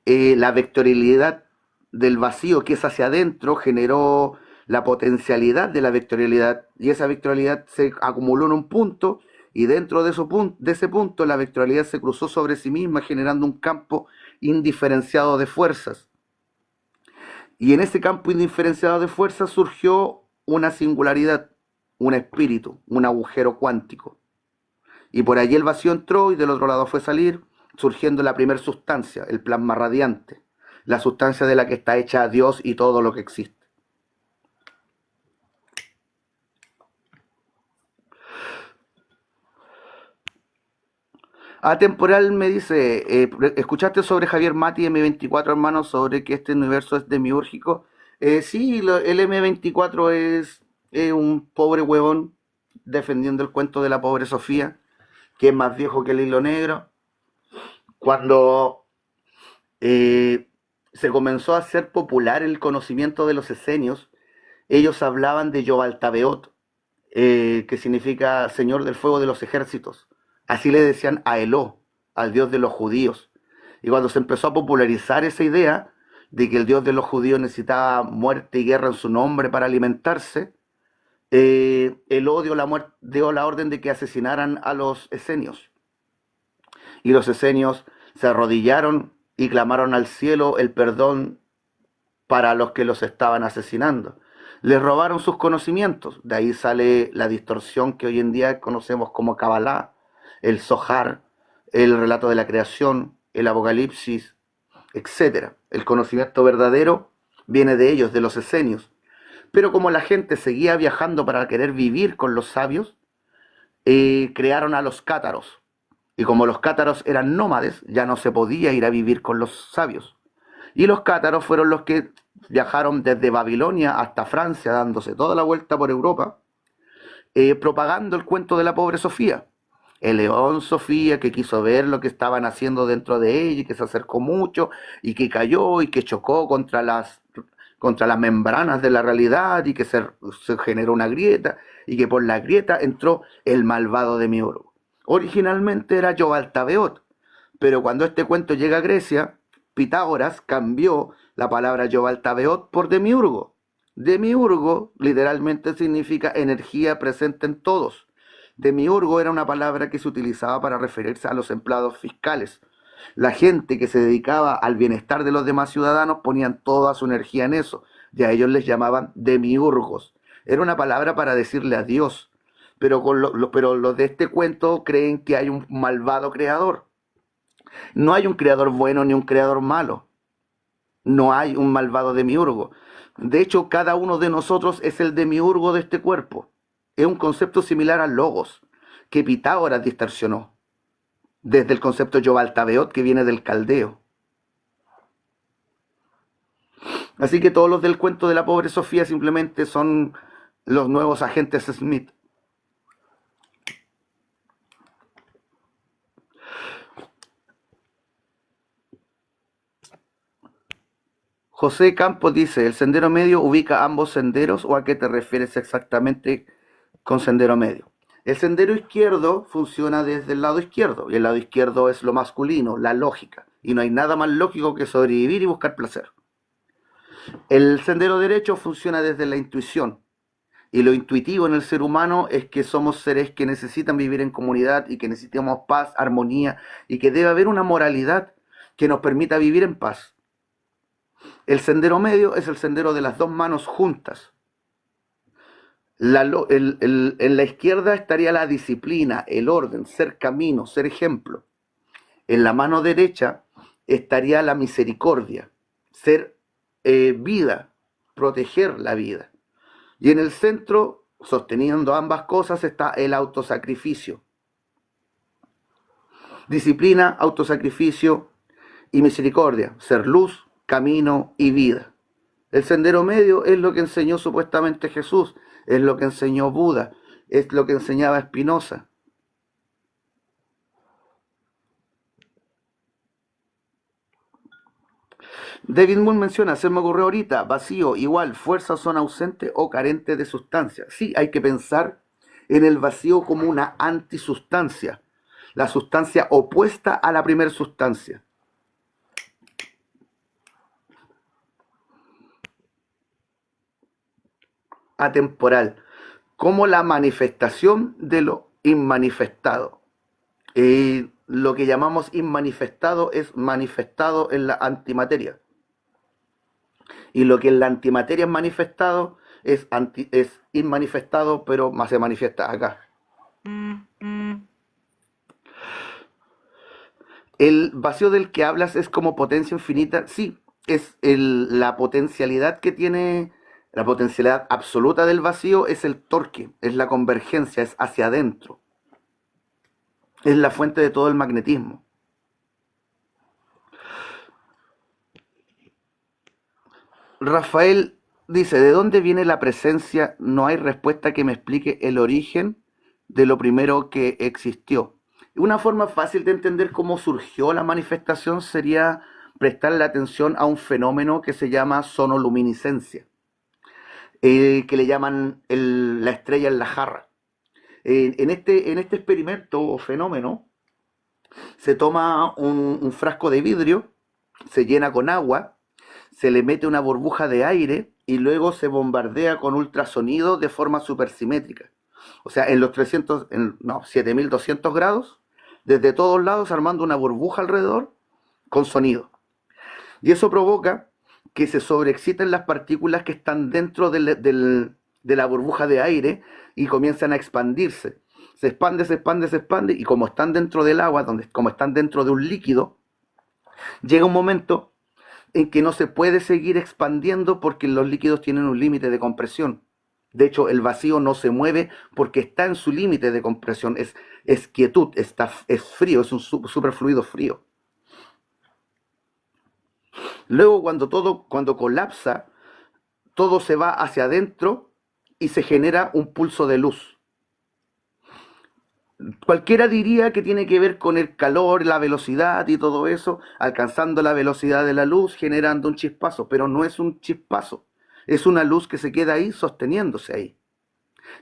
la vectorialidad del vacío que es hacia adentro generó la potencialidad de la vectorialidad, y esa vectorialidad se acumuló en un punto, y dentro de ese punto la vectorialidad se cruzó sobre sí misma generando un campo indiferenciado de fuerzas. Y en ese campo indiferenciado de fuerzas surgió una singularidad, un espíritu, un agujero cuántico. Y por allí el vacío entró y del otro lado fue salir, surgiendo la primera sustancia, el plasma radiante, la sustancia de la que está hecha Dios y todo lo que existe. Atemporal me dice, ¿escuchaste sobre Javier Mati M24, hermano, sobre que este universo es demiúrgico? Sí, el M24 es un pobre huevón defendiendo el cuento de la pobre Sofía, que es más viejo que el hilo negro. Cuando se comenzó a hacer popular el conocimiento de los esenios, ellos hablaban de Yobaltabeot, que significa Señor del Fuego de los Ejércitos. Así le decían a Eló, al Dios de los judíos. Y cuando se empezó a popularizar esa idea de que el Dios de los judíos necesitaba muerte y guerra en su nombre para alimentarse, Eló dio la orden de que asesinaran a los esenios. Y los esenios se arrodillaron y clamaron al cielo el perdón para los que los estaban asesinando. Les robaron sus conocimientos. De ahí sale la distorsión que hoy en día conocemos como Kabbalah, el Zohar, el relato de la creación, el Apocalipsis, etc. El conocimiento verdadero viene de ellos, de los esenios. Pero como la gente seguía viajando para querer vivir con los sabios, crearon a los cátaros. Y como los cátaros eran nómades, ya no se podía ir a vivir con los sabios. Y los cátaros fueron los que viajaron desde Babilonia hasta Francia, dándose toda la vuelta por Europa, propagando el cuento de la pobre Sofía. El león Sofía, que quiso ver lo que estaban haciendo dentro de ella y que se acercó mucho y que cayó y que chocó contra las membranas de la realidad y que se generó una grieta y que por la grieta entró el malvado Demiurgo. Originalmente era Yobaltabeot, pero cuando este cuento llega a Grecia, Pitágoras cambió la palabra Yobaltabeot por Demiurgo. Demiurgo literalmente significa energía presente en todos. Demiurgo era una palabra que se utilizaba para referirse a los empleados fiscales. La gente que se dedicaba al bienestar de los demás ciudadanos ponían toda su energía en eso, y a ellos les llamaban demiurgos. Era una palabra para decirle a Dios, pero, pero los de este cuento creen que hay un malvado creador. No hay un creador bueno ni un creador malo. No hay un malvado demiurgo. De hecho, cada uno de nosotros es el demiurgo de este cuerpo. Es un concepto similar al logos, que Pitágoras distorsionó, desde el concepto Yobaltabeot, que viene del caldeo. Así que todos los del cuento de la pobre Sofía simplemente son los nuevos agentes Smith. José Campos dice, ¿el sendero medio ubica ambos senderos o a qué te refieres exactamente con sendero medio? El sendero izquierdo funciona desde el lado izquierdo y el lado izquierdo es lo masculino, la lógica. Y no hay nada más lógico que sobrevivir y buscar placer. El sendero derecho funciona desde la intuición. Y lo intuitivo en el ser humano es que somos seres que necesitan vivir en comunidad y que necesitamos paz, armonía y que debe haber una moralidad que nos permita vivir en paz. El sendero medio es el sendero de las dos manos juntas. En la izquierda estaría la disciplina, el orden, ser camino, ser ejemplo. En la mano derecha estaría la misericordia, ser vida, proteger la vida. Y en el centro, sosteniendo ambas cosas, está el autosacrificio. Disciplina, autosacrificio y misericordia, ser luz, camino y vida. El sendero medio es lo que enseñó supuestamente Jesús, es lo que enseñó Buda, es lo que enseñaba Spinoza. David Moon menciona, se me ocurrió ahorita, vacío, igual, fuerzas son ausentes o carentes de sustancia. Sí, hay que pensar en el vacío como una antisustancia, la sustancia opuesta a la primera sustancia. Atemporal, como la manifestación de lo inmanifestado. Lo que llamamos inmanifestado es manifestado en la antimateria. Y lo que en la antimateria es manifestado es inmanifestado, pero más se manifiesta acá. El vacío del que hablas es como potencia infinita. Sí, es la potencialidad que tiene, la potencialidad absoluta del vacío es el torque, es la convergencia, es hacia adentro. Es la fuente de todo el magnetismo. Rafael dice, ¿de dónde viene la presencia? No hay respuesta que me explique el origen de lo primero que existió. Una forma fácil de entender cómo surgió la manifestación sería prestarle atención a un fenómeno que se llama sonoluminiscencia, que le llaman la estrella en la jarra. En este experimento o fenómeno se toma un frasco de vidrio, se llena con agua, se le mete una burbuja de aire y luego se bombardea con ultrasonido de forma supersimétrica. O sea, en los 7200 grados, desde todos lados armando una burbuja alrededor con sonido. Y eso provoca que se sobreexciten las partículas que están dentro de la burbuja de aire y comienzan a expandirse. Se expande, se expande, se expande y como están dentro del agua, como están dentro de un líquido, llega un momento en que no se puede seguir expandiendo porque los líquidos tienen un límite de compresión. De hecho, el vacío no se mueve porque está en su límite de compresión, es quietud, es frío, es un superfluido frío. Luego, cuando colapsa, todo se va hacia adentro y se genera un pulso de luz. Cualquiera diría que tiene que ver con el calor, la velocidad y todo eso, alcanzando la velocidad de la luz, generando un chispazo, pero no es un chispazo, es una luz que se queda ahí sosteniéndose ahí.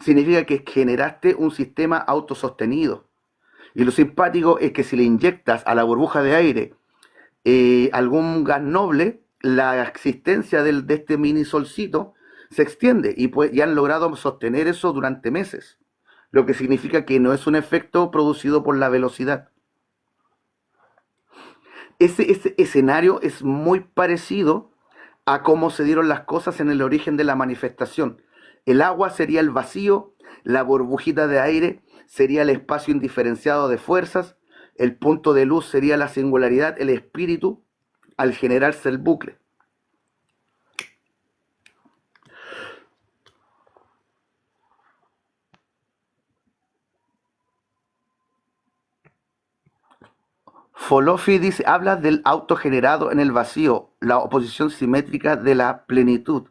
Significa que generaste un sistema autosostenido. Y lo simpático es que si le inyectas a la burbuja de aire algún gas noble, la existencia de este mini solcito se extiende y han logrado sostener eso durante meses. lo que significa que no es un efecto producido por la velocidad. Ese escenario es muy parecido a cómo se dieron las cosas en el origen de la manifestación. El agua sería el vacío, la burbujita de aire sería el espacio indiferenciado de fuerzas, el punto de luz sería la singularidad, el espíritu, al generarse el bucle. Folofi dice, habla del autogenerado en el vacío, la oposición simétrica de la plenitud.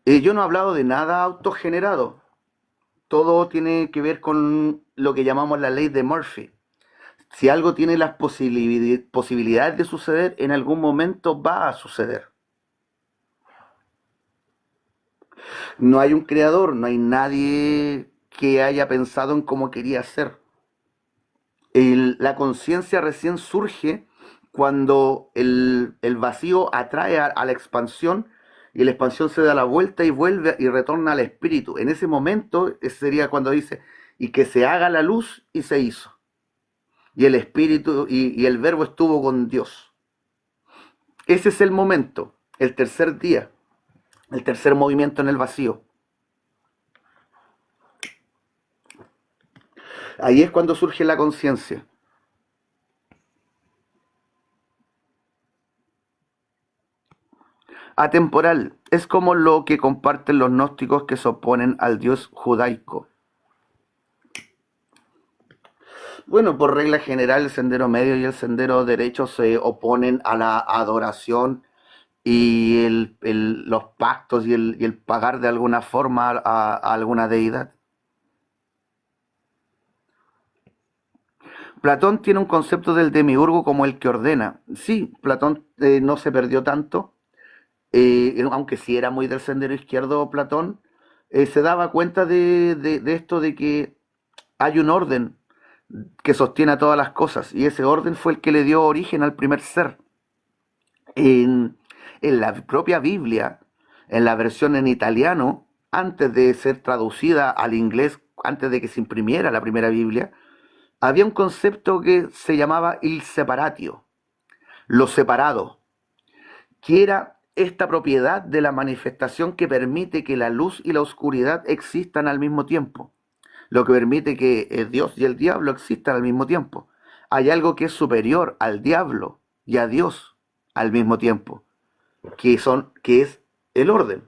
Yo no he hablado de nada autogenerado. Todo tiene que ver con lo que llamamos la ley de Murphy. Si algo tiene las posibilidades de suceder, en algún momento va a suceder. No hay un creador, no hay nadie que haya pensado en cómo quería ser. La conciencia recién surge cuando el vacío atrae a la expansión y la expansión se da la vuelta y vuelve y retorna al espíritu. En ese momento sería cuando dice, y que se haga la luz y se hizo. Y el espíritu y el verbo estuvo con Dios. Ese es el momento, el tercer día, el tercer movimiento en el vacío. Ahí es cuando surge la conciencia. Atemporal es como lo que comparten los gnósticos que se oponen al Dios judaico. Bueno, por regla general el sendero medio y el sendero derecho se oponen a la adoración y los pactos y el pagar de alguna forma a alguna deidad. Platón tiene un concepto del demiurgo como el que ordena. Sí, Platón no se perdió tanto, aunque sí era muy del sendero izquierdo Platón, se daba cuenta de esto de que hay un orden que sostiene a todas las cosas y ese orden fue el que le dio origen al primer ser. En, en la propia Biblia, en la versión en italiano, antes de ser traducida al inglés, antes de que se imprimiera la primera Biblia, había un concepto que se llamaba il separatio, lo separado, que era esta propiedad de la manifestación que permite que la luz y la oscuridad existan al mismo tiempo, lo que permite que el Dios y el diablo existan al mismo tiempo. Hay algo que es superior al diablo y a Dios al mismo tiempo, que es el orden.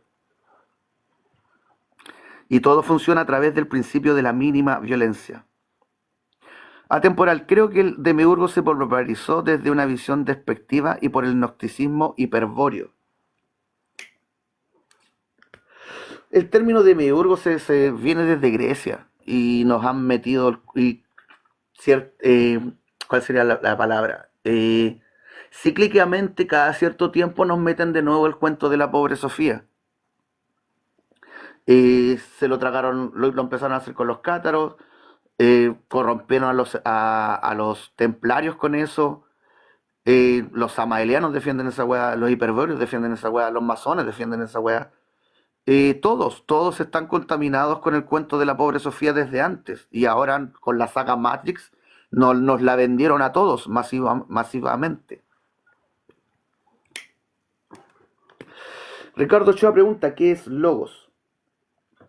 Y todo funciona a través del principio de la mínima violencia. Atemporal, creo que el demiurgo se popularizó desde una visión despectiva y por el gnosticismo hiperbóreo. El término demiurgo se viene desde Grecia y nos han metido, ¿cuál sería la palabra? Cíclicamente, cada cierto tiempo nos meten de nuevo el cuento de la pobre Sofía. Se lo tragaron, lo empezaron a hacer con los cátaros, corrompieron a los templarios con eso, los samaelianos defienden esa weá, los hiperbóreos defienden esa weá, los masones defienden esa weá. Todos están contaminados con el cuento de la pobre Sofía desde antes y ahora con la saga Matrix nos la vendieron a todos masivamente. Ricardo Ochoa pregunta, ¿qué es logos?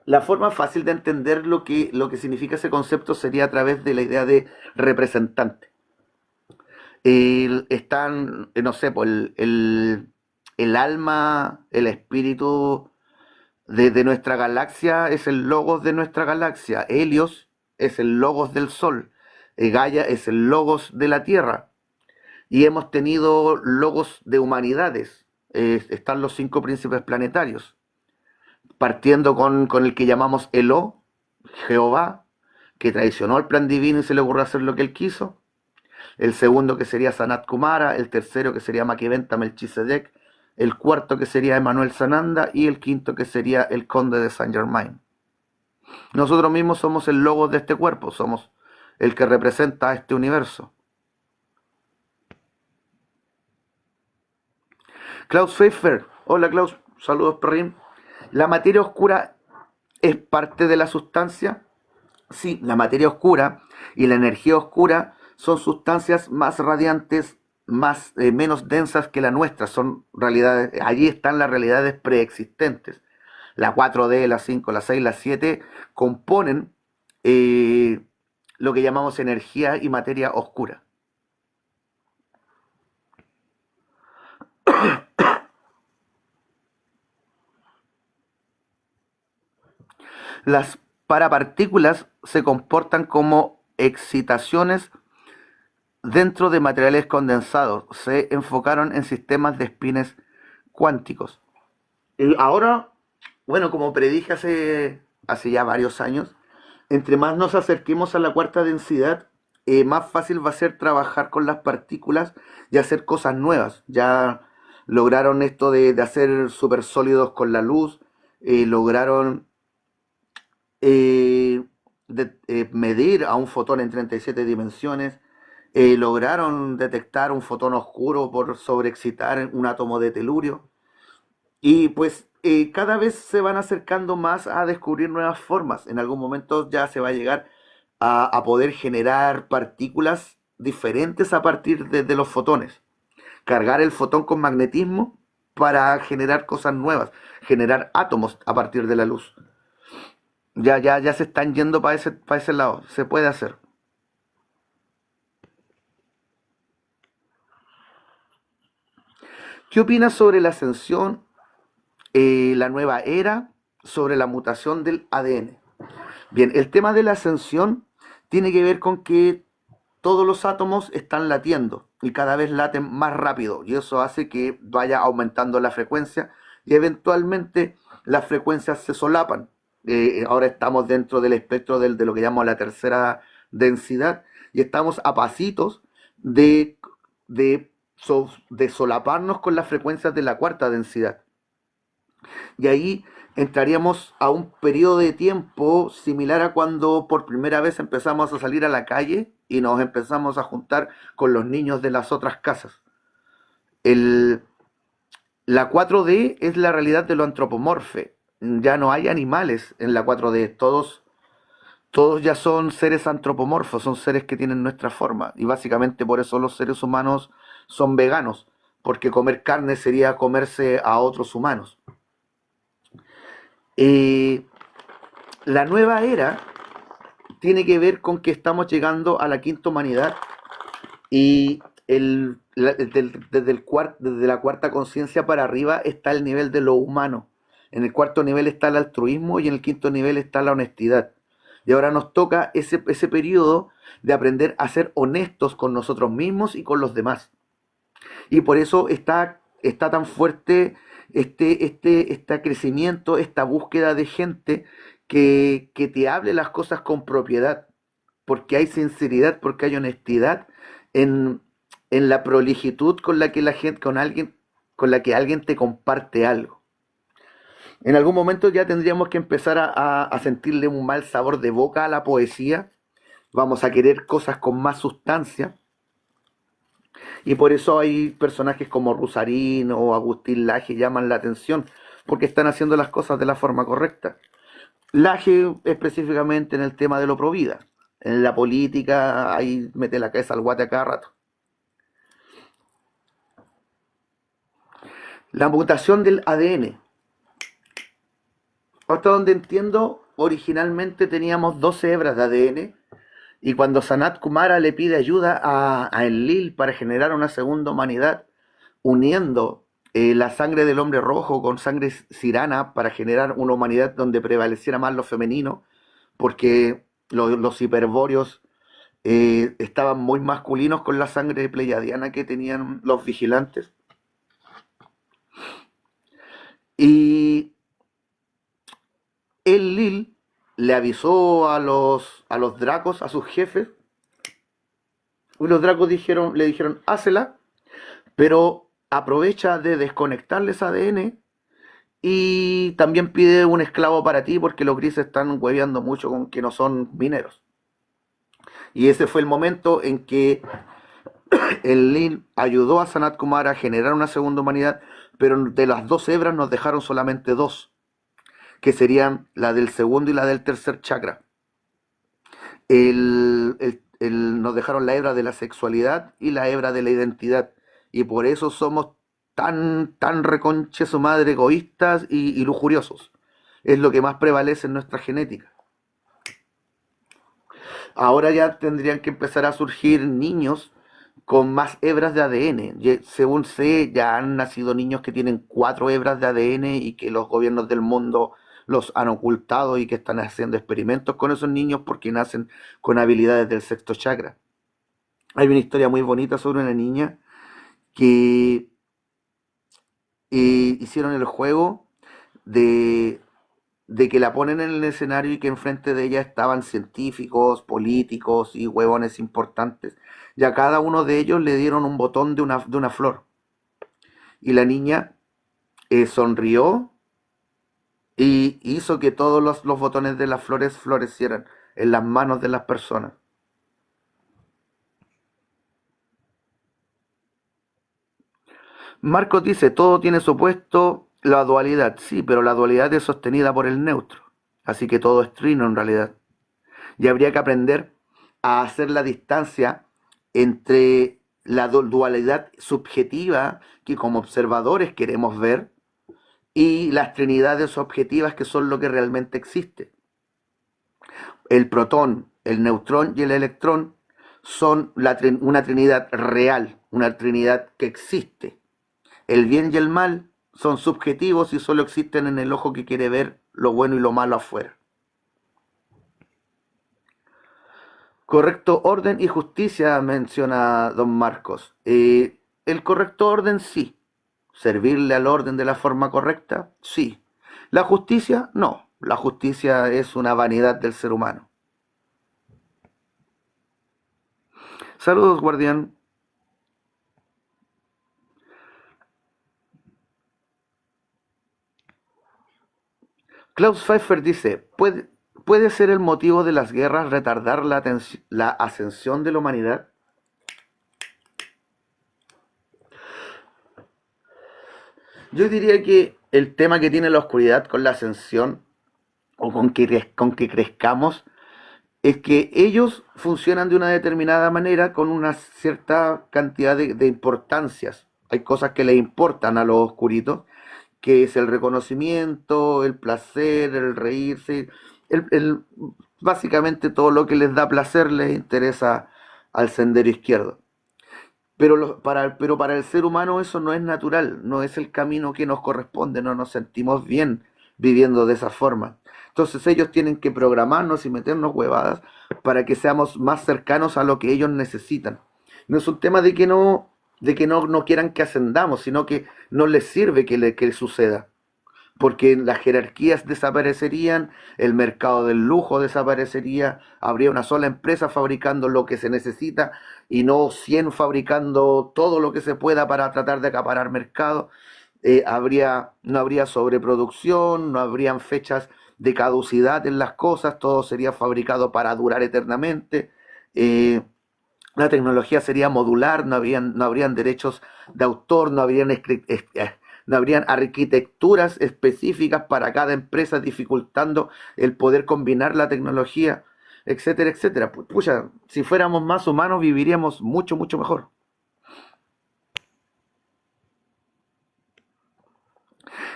La forma fácil de entender lo que significa ese concepto sería a través de la idea de representante. Están, no sé, pues el alma, el espíritu de nuestra galaxia es el logos de nuestra galaxia. Helios es el logos del Sol. Gaia es el logos de la Tierra. Y hemos tenido logos de humanidades. Están los 5 príncipes planetarios. Partiendo con el que llamamos Elo, Jehová, que traicionó el plan divino y se le ocurrió hacer lo que él quiso. El segundo que sería Sanat Kumara, el tercero que sería Maquiventa Melchizedek, el cuarto que sería Emanuel Sananda y el quinto que sería el conde de Saint Germain. Nosotros mismos somos el logos de este cuerpo, somos el que representa a este universo. Klaus Pfeiffer, hola Klaus, saludos perrín. La materia oscura es parte de la sustancia. Sí, la materia oscura y la energía oscura son sustancias más radiantes, menos densas que la nuestra. Son realidades, allí están las realidades preexistentes. La 4D, la 5, la 6, la 7 componen eh, lo que llamamos energía y materia oscura. Las parapartículas se comportan como excitaciones dentro de materiales condensados. Se enfocaron en sistemas de espines cuánticos. Y ahora, bueno, como predije hace ya varios años, entre más nos acerquemos a la cuarta densidad, más fácil va a ser trabajar con las partículas y hacer cosas nuevas. Ya lograron esto de hacer super sólidos con la luz, lograron medir a un fotón en 37 dimensiones, lograron detectar un fotón oscuro por sobreexcitar un átomo de telurio. Y pues cada vez se van acercando más a descubrir nuevas formas. En algún momento ya se va a llegar a poder generar partículas diferentes a partir de los fotones. Cargar el fotón con magnetismo para generar cosas nuevas, generar átomos a partir de la luz. Ya se están yendo para ese lado. Se puede hacer. ¿Qué opinas sobre la ascensión, la nueva era, sobre la mutación del ADN? Bien, el tema de la ascensión tiene que ver con que todos los átomos están latiendo y cada vez laten más rápido y eso hace que vaya aumentando la frecuencia y eventualmente las frecuencias se solapan. Ahora estamos dentro del espectro de lo que llamamos la tercera densidad y estamos a pasitos de, de solaparnos con las frecuencias de la cuarta densidad. Y ahí entraríamos a un periodo de tiempo similar a cuando por primera vez empezamos a salir a la calle y nos empezamos a juntar con los niños de las otras casas. El, la 4D es la realidad de lo antropomorfe. Ya no hay animales en la 4D, todos ya son seres antropomorfos, son seres que tienen nuestra forma. Y básicamente por eso los seres humanos son veganos, porque comer carne sería comerse a otros humanos. Eh, la nueva era tiene que ver con que estamos llegando a la quinta humanidad y desde la cuarta conciencia para arriba está el nivel de lo humano. En el cuarto nivel está el altruismo y en el quinto nivel está la honestidad. Y ahora nos toca ese periodo de aprender a ser honestos con nosotros mismos y con los demás. Y por eso está tan fuerte este crecimiento, esta búsqueda de gente que te hable las cosas con propiedad, porque hay sinceridad, porque hay honestidad en, en la proligitud con la que la gente, con la que alguien te comparte algo. En algún momento ya tendríamos que empezar a sentirle un mal sabor de boca a la poesía. Vamos a querer cosas con más sustancia. Y por eso hay personajes como Rusarín o Agustín Laje llaman la atención, porque están haciendo las cosas de la forma correcta. Laje específicamente en el tema de lo provida. En la política, ahí mete la cabeza al guate a cada rato. La mutación del ADN. Hasta donde entiendo, originalmente teníamos 12 hebras de ADN y cuando Sanat Kumara le pide ayuda a Enlil para generar una segunda humanidad, uniendo la sangre del hombre rojo con sangre sirana para generar una humanidad donde prevaleciera más lo femenino, porque los hiperbóreos estaban muy masculinos con la sangre pleiadiana que tenían los vigilantes. Y Enlil le avisó a los dracos, a sus jefes, y los dracos le dijeron, hácela, pero aprovecha de desconectarles ADN y también pide un esclavo para ti porque los grises están hueveando mucho con que no son mineros. Y ese fue el momento en que Enlil ayudó a Sanat Kumara a generar una segunda humanidad, pero de las 2 hebras nos dejaron solamente 2. que serían la del segundo y la del tercer chakra. Nos dejaron la hebra de la sexualidad y la hebra de la identidad. Y por eso somos tan reconche su madre egoístas y lujuriosos. Es lo que más prevalece en nuestra genética. Ahora ya tendrían que empezar a surgir niños con más hebras de ADN. Según sé, ya han nacido niños que tienen 4 hebras de ADN y que los gobiernos del mundo los han ocultado y que están haciendo experimentos con esos niños porque nacen con habilidades del sexto chakra. Hay una historia muy bonita sobre una niña que hicieron el juego de, de que la ponen en el escenario y que enfrente de ella estaban científicos, políticos y huevones importantes. Y a cada uno de ellos le dieron un botón de una flor. Y la niña sonrió y hizo que todos los botones de las flores florecieran en las manos de las personas. Marcos dice, todo tiene su opuesto, la dualidad. Sí, pero la dualidad es sostenida por el neutro. Así que todo es trino en realidad. Y habría que aprender a hacer la distancia entre la dualidad subjetiva que como observadores queremos ver y las trinidades objetivas que son lo que realmente existe. El protón, el neutrón y el electrón son una trinidad real, una trinidad que existe. El bien y el mal son subjetivos y solo existen en el ojo que quiere ver lo bueno y lo malo afuera. Correcto orden y justicia, menciona don Marcos. El correcto orden sí. Servirle al orden de la forma correcta, sí. La justicia, no. La justicia es una vanidad del ser humano. Saludos, guardián. Klaus Pfeiffer dice, ¿puede ser el motivo de las guerras retardar la ascensión de la humanidad? Yo diría que el tema que tiene la oscuridad con la ascensión o con que crezcamos es que ellos funcionan de una determinada manera con una cierta cantidad de importancias. Hay cosas que le importan a los oscuritos, que es el reconocimiento, el placer, el reírse, básicamente todo lo que les da placer les interesa al sendero izquierdo. Pero para el ser humano eso no es natural, no es el camino que nos corresponde, no nos sentimos bien viviendo de esa forma. Entonces ellos tienen que programarnos y meternos huevadas para que seamos más cercanos a lo que ellos necesitan. No es un tema de que no quieran que ascendamos, sino que no les sirve que suceda. Porque las jerarquías desaparecerían, el mercado del lujo desaparecería, habría una sola empresa fabricando lo que se necesita y no 100 fabricando todo lo que se pueda para tratar de acaparar mercado. No habría sobreproducción, no habrían fechas de caducidad en las cosas, todo sería fabricado para durar eternamente. Eh, la tecnología sería modular, no habrían derechos de autor, no habrían arquitecturas específicas para cada empresa, dificultando el poder combinar la tecnología, etcétera, etcétera. Pucha, si fuéramos más humanos viviríamos mucho, mucho mejor.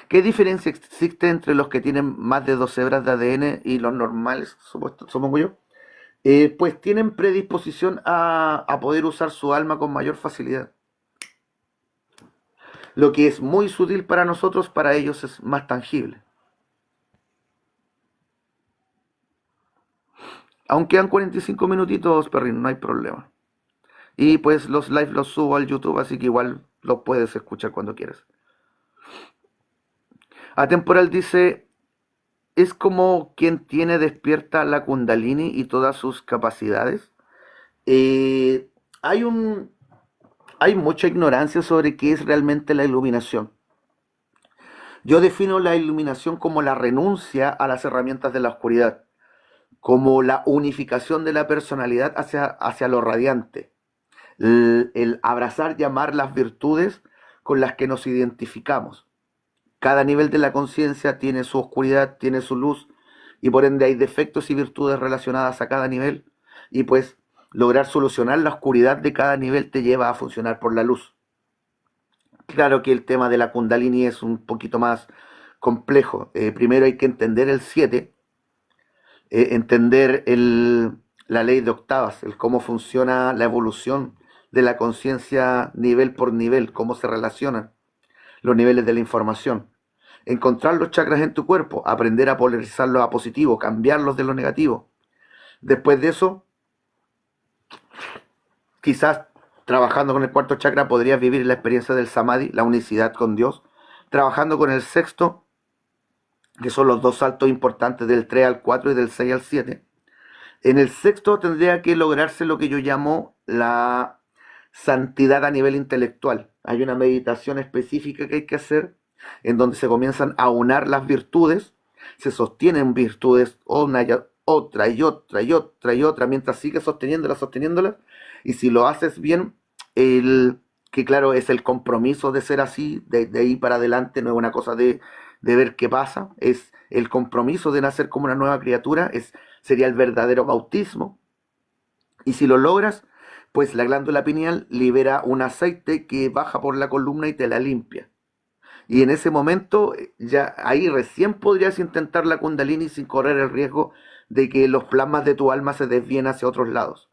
¿Qué diferencia existe entre los que tienen más de 12 hebras de ADN y los normales, supongo yo? Pues tienen predisposición a poder usar su alma con mayor facilidad. Lo que es muy sutil para nosotros, para ellos es más tangible. Aún quedan 45 minutitos, perrín, no hay problema. Y pues los live los subo al YouTube, así que igual los puedes escuchar cuando quieras. Atemporal dice, es como quien tiene despierta la Kundalini y todas sus capacidades. Eh, hay un, hay mucha ignorancia sobre qué es realmente la iluminación. Yo defino la iluminación como la renuncia a las herramientas de la oscuridad, como la unificación de la personalidad hacia lo radiante, el abrazar y amar las virtudes con las que nos identificamos. Cada nivel de la conciencia tiene su oscuridad, tiene su luz, y por ende hay defectos y virtudes relacionadas a cada nivel, y pues lograr solucionar la oscuridad de cada nivel te lleva a funcionar por la luz. Claro que el tema de la Kundalini es un poquito más complejo. Primero hay que entender el 7, entender la ley de octavas, el cómo funciona la evolución de la conciencia nivel por nivel, cómo se relacionan los niveles de la información. Encontrar los chakras en tu cuerpo, aprender a polarizarlos a positivo, cambiarlos de lo negativo. Después de eso, quizás trabajando con el cuarto chakra podrías vivir la experiencia del samadhi, la unicidad con Dios. Trabajando con el sexto, que son los dos saltos importantes del 3 al 4 y del 6 al 7. En el sexto tendría que lograrse lo que yo llamo la santidad a nivel intelectual. Hay una meditación específica que hay que hacer en donde se comienzan a unar las virtudes, se sostienen virtudes una y otra y otra y otra y otra, mientras sigues sosteniéndolas, y si lo haces bien, que claro, es el compromiso de ser así, de ahí para adelante, no es una cosa de ver qué pasa, es el compromiso de nacer como una nueva criatura, sería el verdadero bautismo, y si lo logras, pues la glándula pineal libera un aceite que baja por la columna y te la limpia. Y en ese momento, ya ahí recién podrías intentar la Kundalini sin correr el riesgo de que los plasmas de tu alma se desvíen hacia otros lados.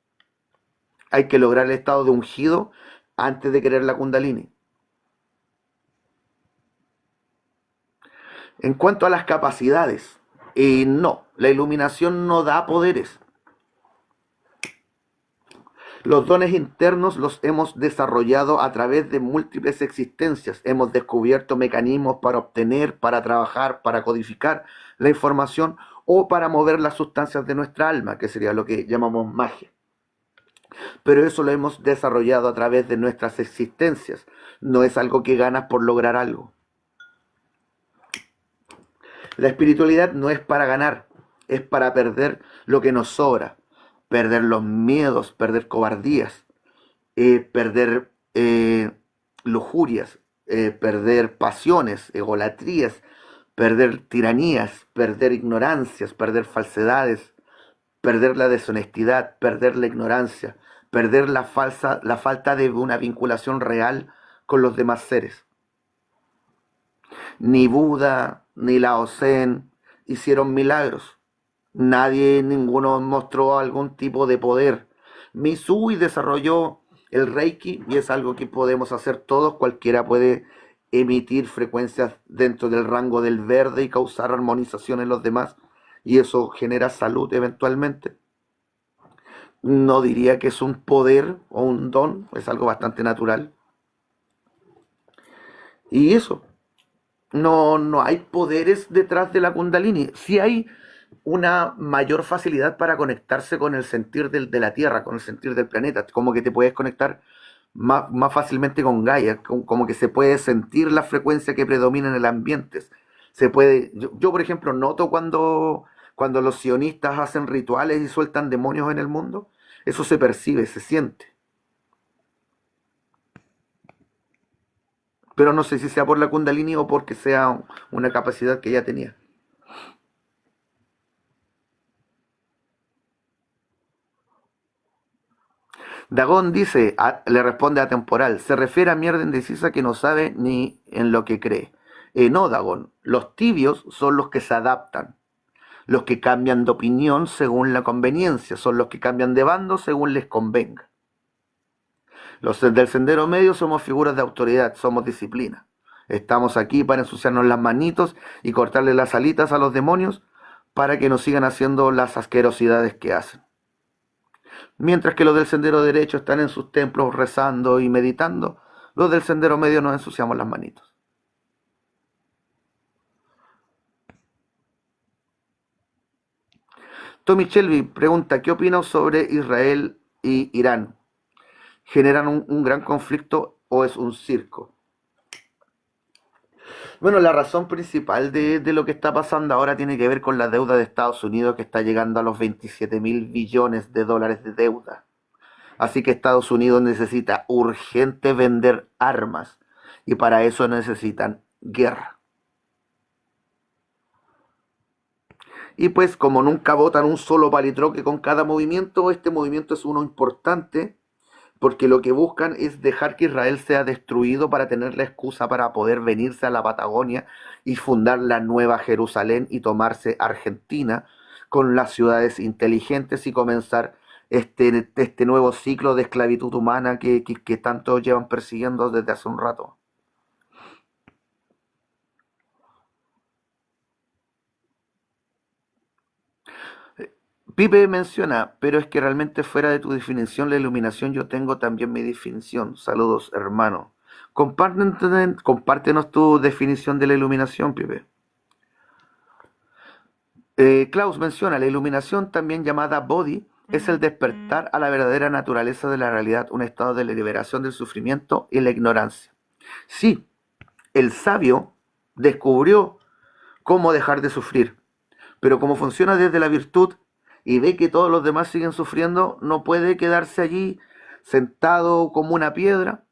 Hay que lograr el estado de ungido antes de querer la Kundalini. En cuanto a las capacidades, no, la iluminación no da poderes. Los dones internos los hemos desarrollado a través de múltiples existencias. Hemos descubierto mecanismos para obtener, para trabajar, para codificar la información o para mover las sustancias de nuestra alma, que sería lo que llamamos magia. Pero eso lo hemos desarrollado a través de nuestras existencias. No es algo que ganas por lograr algo. La espiritualidad no es para ganar, es para perder lo que nos sobra. Perder los miedos, perder cobardías, perder lujurias, perder pasiones, egolatrías, perder tiranías, perder ignorancias, perder falsedades, perder la deshonestidad, perder la ignorancia, perder la falta de una vinculación real con los demás seres. Ni Buda, ni Lao Tse hicieron milagros. Ninguno mostró algún tipo de poder. Misui desarrolló el Reiki y es algo que podemos hacer todos. Cualquiera puede emitir frecuencias dentro del rango del verde y causar armonización en los demás. Y eso genera salud eventualmente. No diría que es un poder o un don, es algo bastante natural. Y eso, no hay poderes detrás de la Kundalini. Sí hay una mayor facilidad para conectarse con el sentir de la Tierra, con el sentir del planeta, como que te puedes conectar más fácilmente con Gaia, como que se puede sentir la frecuencia que predomina en el ambiente. Yo, por ejemplo, noto cuando los sionistas hacen rituales y sueltan demonios en el mundo, eso se percibe, se siente. Pero no sé si sea por la Kundalini o porque sea una capacidad que ya tenía. Dagón dice, le responde a Temporal, se refiere a mierda indecisa que no sabe ni en lo que cree. No, Dagón, los tibios son los que se adaptan, los que cambian de opinión según la conveniencia, son los que cambian de bando según les convenga. Los del sendero medio somos figuras de autoridad, somos disciplina. Estamos aquí para ensuciarnos las manitos y cortarle las alitas a los demonios para que nos sigan haciendo las asquerosidades que hacen. Mientras que los del sendero derecho están en sus templos rezando y meditando, los del sendero medio nos ensuciamos las manitos. Tommy Shelby pregunta, ¿qué opinas sobre Israel y Irán? ¿Generan un gran conflicto o es un circo? Bueno, la razón principal de lo que está pasando ahora tiene que ver con la deuda de Estados Unidos, que está llegando a los 27.000 billones de dólares de deuda. Así que Estados Unidos necesita urgente vender armas y para eso necesitan guerra. Y pues como nunca botan un solo palitroque con cada movimiento, este movimiento es uno importante porque lo que buscan es dejar que Israel sea destruido para tener la excusa para poder venirse a la Patagonia y fundar la nueva Jerusalén y tomarse Argentina con las ciudades inteligentes y comenzar este nuevo ciclo de esclavitud humana que tanto llevan persiguiendo desde hace un rato. Pipe menciona, pero es que realmente fuera de tu definición, la iluminación, yo tengo también mi definición. Saludos, hermano. Compártenos tu definición de la iluminación, Pipe. Klaus menciona, la iluminación, también llamada body, es el despertar a la verdadera naturaleza de la realidad, un estado de la liberación del sufrimiento y la ignorancia. Sí, el sabio descubrió cómo dejar de sufrir, pero como funciona desde la virtud y ve que todos los demás siguen sufriendo, no puede quedarse allí sentado como una piedra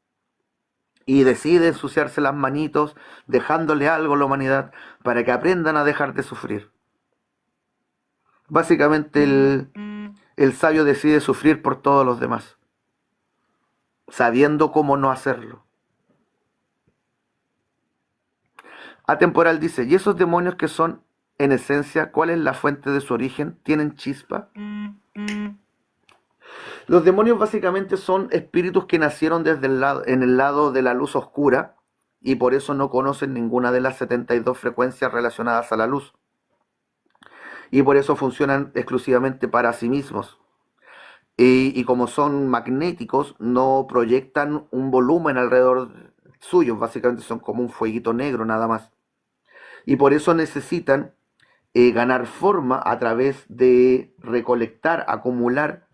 y decide ensuciarse las manitos dejándole algo a la humanidad para que aprendan a dejar de sufrir. Básicamente el sabio decide sufrir por todos los demás, sabiendo cómo no hacerlo. Atemporal dice, ¿y esos demonios que son en esencia, cuál es la fuente de su origen? ¿Tienen chispa? Los demonios básicamente son espíritus que nacieron en el lado de la luz oscura y por eso no conocen ninguna de las 72 frecuencias relacionadas a la luz. Y por eso funcionan exclusivamente para sí mismos. Y como son magnéticos, no proyectan un volumen alrededor suyo, básicamente son como un fueguito negro nada más. Y por eso necesitan ganar forma a través de recolectar, acumular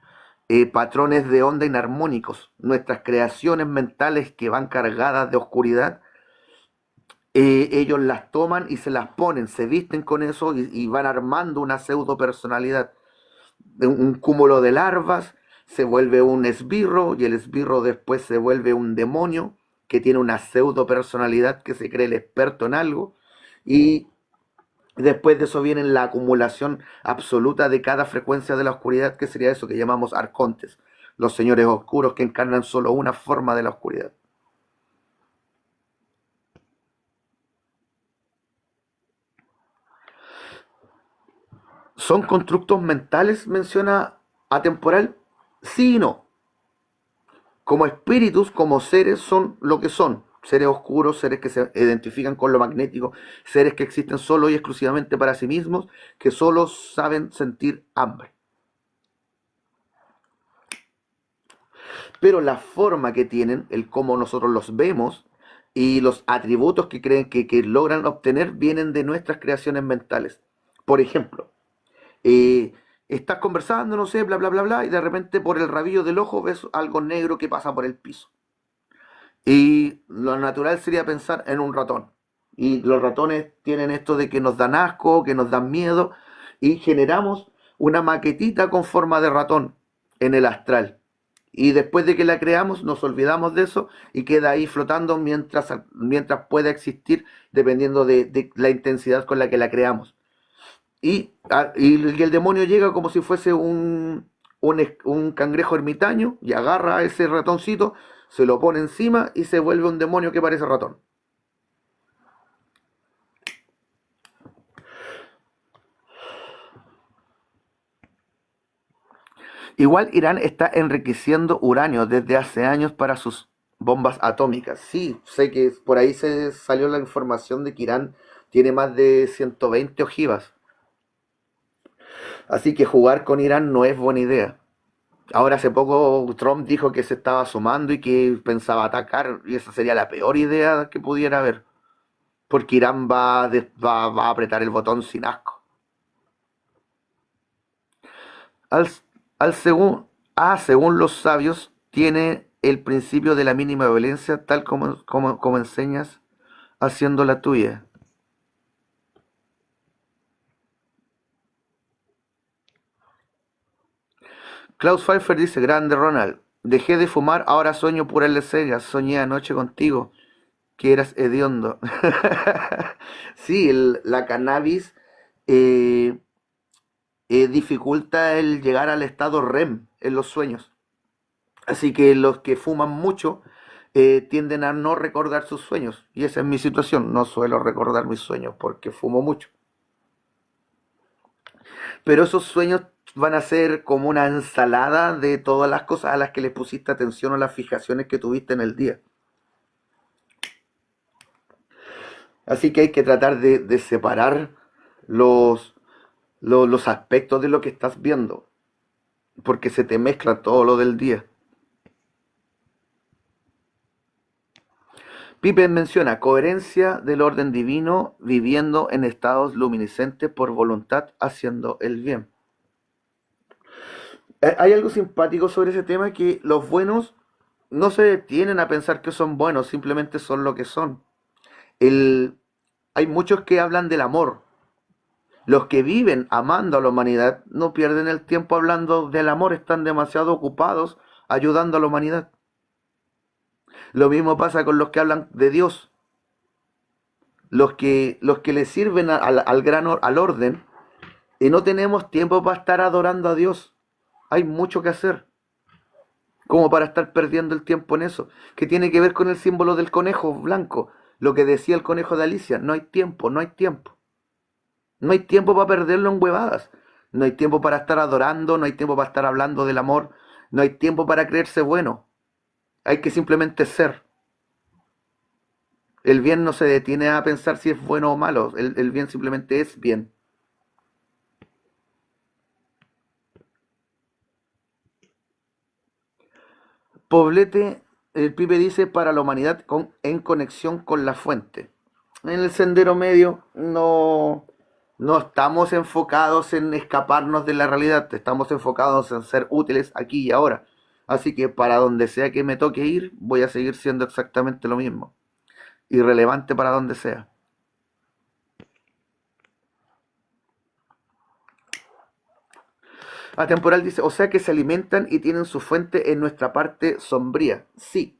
patrones de onda inarmónicos. Nuestras creaciones mentales que van cargadas de oscuridad, ellos las toman y se las ponen, se visten con eso y van armando una pseudo personalidad. Un cúmulo de larvas, se vuelve un esbirro y el esbirro después se vuelve un demonio que tiene una pseudo personalidad que se cree el experto en algo y después de eso viene la acumulación absoluta de cada frecuencia de la oscuridad, que sería eso que llamamos arcontes, los señores oscuros que encarnan solo una forma de la oscuridad. ¿Son constructos mentales, menciona Atemporal? Sí y no. Como espíritus, como seres, son lo que son. Seres oscuros, seres que se identifican con lo magnético, seres que existen solo y exclusivamente para sí mismos, que solo saben sentir hambre. Pero la forma que tienen, el cómo nosotros los vemos y los atributos que creen que logran obtener vienen de nuestras creaciones mentales. Por ejemplo, eh, estás conversando, no sé, bla, bla, bla, bla, y de repente por el rabillo del ojo ves algo negro que pasa por el piso. Y lo natural sería pensar en un ratón. Y los ratones tienen esto de que nos dan asco, que nos dan miedo, y generamos una maquetita con forma de ratón en el astral. Y después de que la creamos, nos olvidamos de eso y queda ahí flotando mientras pueda existir, dependiendo de la intensidad con la que la creamos. Y el demonio llega como si fuese un cangrejo ermitaño y agarra a ese ratoncito, se lo pone encima y se vuelve un demonio que parece ratón. Igual Irán está enriqueciendo uranio desde hace años para sus bombas atómicas. Sí, sé que por ahí se salió la información de que Irán tiene más de 120 ojivas. Así que jugar con Irán no es buena idea. Ahora hace poco Trump dijo que se estaba sumando y que pensaba atacar, y esa sería la peor idea que pudiera haber, porque Irán va a apretar el botón sin asco. Al, según los sabios, tiene el principio de la mínima violencia, tal como enseñas, haciendo la tuya. Klaus Pfeiffer dice, grande Ronald, dejé de fumar, ahora sueño puras leceras, soñé anoche contigo, que eras hediondo. Sí, la cannabis, eh, dificulta el llegar al estado REM en los sueños. Así que los que fuman mucho tienden a no recordar sus sueños. Y esa es mi situación. No suelo recordar mis sueños porque fumo mucho. Pero esos sueños van a ser como una ensalada de todas las cosas a las que le pusiste atención o las fijaciones que tuviste en el día. Así que hay que tratar de separar los, los aspectos de lo que estás viendo, porque se te mezcla todo lo del día. Pippen menciona coherencia del orden divino, viviendo en estados luminiscentes por voluntad, haciendo el bien. Hay algo simpático sobre ese tema, que los buenos no se detienen a pensar que son buenos, simplemente son lo que son. El, Hay muchos que hablan del amor. Los que viven amando a la humanidad no pierden el tiempo hablando del amor, están demasiado ocupados ayudando a la humanidad. Lo mismo pasa con los que hablan de Dios. Los que le sirven al orden, y no tenemos tiempo para estar adorando a Dios. Hay mucho que hacer, como para estar perdiendo el tiempo en eso, que tiene que ver con el símbolo del conejo blanco, lo que decía el conejo de Alicia: no hay tiempo, no hay tiempo. No hay tiempo para perderlo en huevadas. No hay tiempo para estar adorando, no hay tiempo para estar hablando del amor, no hay tiempo para creerse bueno. Hay que simplemente ser. El bien no se detiene a pensar si es bueno o malo, el bien simplemente es bien. Poblete, el Pipe dice, para la humanidad en conexión con la fuente. En el sendero medio no estamos enfocados en escaparnos de la realidad, estamos enfocados en ser útiles aquí y ahora. Así que para donde sea que me toque ir, voy a seguir siendo exactamente lo mismo. Irrelevante para donde sea. Atemporal dice, o sea que se alimentan y tienen su fuente en nuestra parte sombría. Sí,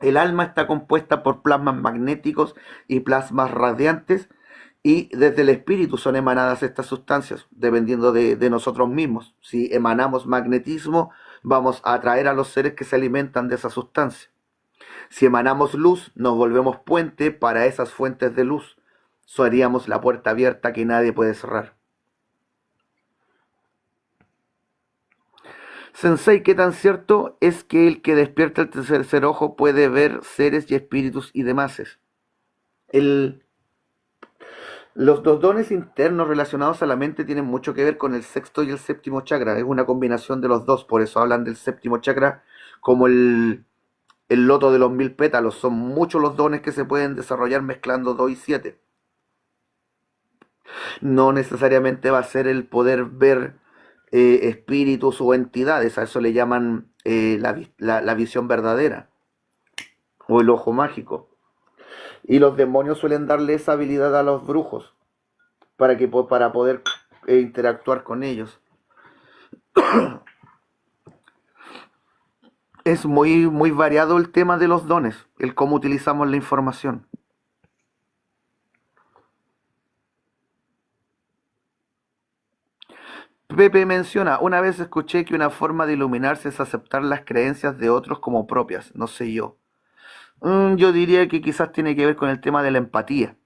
el alma está compuesta por plasmas magnéticos y plasmas radiantes, y desde el espíritu son emanadas estas sustancias, dependiendo de nosotros mismos. Si emanamos magnetismo, vamos a atraer a los seres que se alimentan de esa sustancia. Si emanamos luz, nos volvemos puente para esas fuentes de luz. Seríamos la puerta abierta que nadie puede cerrar. Sensei, ¿qué tan cierto es que el que despierta el tercer ojo puede ver seres y espíritus y demás? El, los dos dones internos relacionados a la mente tienen mucho que ver con el sexto y el séptimo chakra. Es una combinación de los dos, por eso hablan del séptimo chakra como el loto de los 1000 pétalos. Son muchos los dones que se pueden desarrollar mezclando 2 y 7. No necesariamente va a ser el poder ver espíritus o entidades, a eso le llaman la visión verdadera o el ojo mágico. Y los demonios suelen darle esa habilidad a los brujos para poder interactuar con ellos. Es muy variado el tema de los dones, el cómo utilizamos la información. Pepe menciona, una vez escuché que una forma de iluminarse es aceptar las creencias de otros como propias, no sé yo. Yo diría que quizás tiene que ver con el tema de la empatía,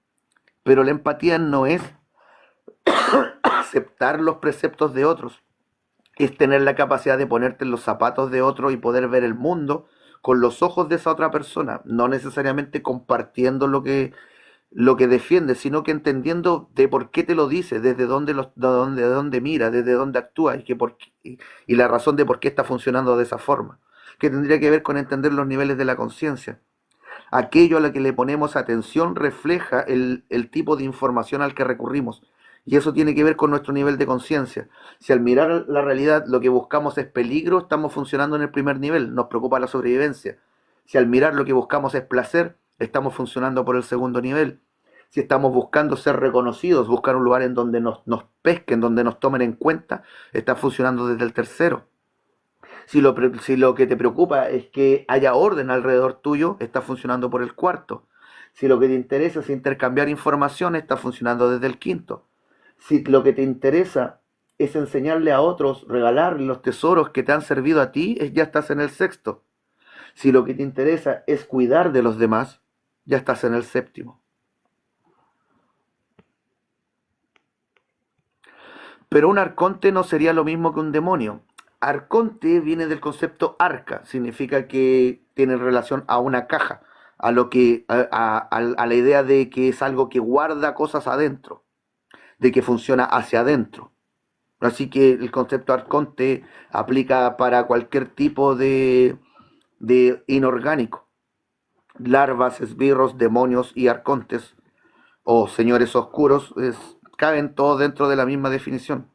pero la empatía no es aceptar los preceptos de otros, es tener la capacidad de ponerte en los zapatos de otro y poder ver el mundo con los ojos de esa otra persona, no necesariamente compartiendo lo que defiende, sino que entendiendo de por qué te lo dice, desde dónde mira, desde dónde actúa, y la razón de por qué está funcionando de esa forma, que tendría que ver con entender los niveles de la conciencia. Aquello a lo que le ponemos atención refleja el tipo de información al que recurrimos. Y eso tiene que ver con nuestro nivel de conciencia. Si al mirar la realidad lo que buscamos es peligro, estamos funcionando en el primer nivel, nos preocupa la sobrevivencia. Si al mirar lo que buscamos es placer, estamos funcionando por el segundo nivel. Si estamos buscando ser reconocidos, buscar un lugar en donde nos pesquen, donde nos tomen en cuenta, está funcionando desde el tercero. Si lo que te preocupa es que haya orden alrededor tuyo, está funcionando por el cuarto. Si lo que te interesa es intercambiar información, está funcionando desde el quinto. Si lo que te interesa es enseñarle a otros, regalarle los tesoros que te han servido a ti, ya estás en el sexto. Si lo que te interesa es cuidar de los demás, ya estás en el séptimo. Pero un arconte no sería lo mismo que un demonio. Arconte viene del concepto arca, significa que tiene relación a una caja, a lo que a la idea de que es algo que guarda cosas adentro, de que funciona hacia adentro. Así que el concepto arconte aplica para cualquier tipo de inorgánico. Larvas, esbirros, demonios y arcontes, o señores oscuros, caben todos dentro de la misma definición.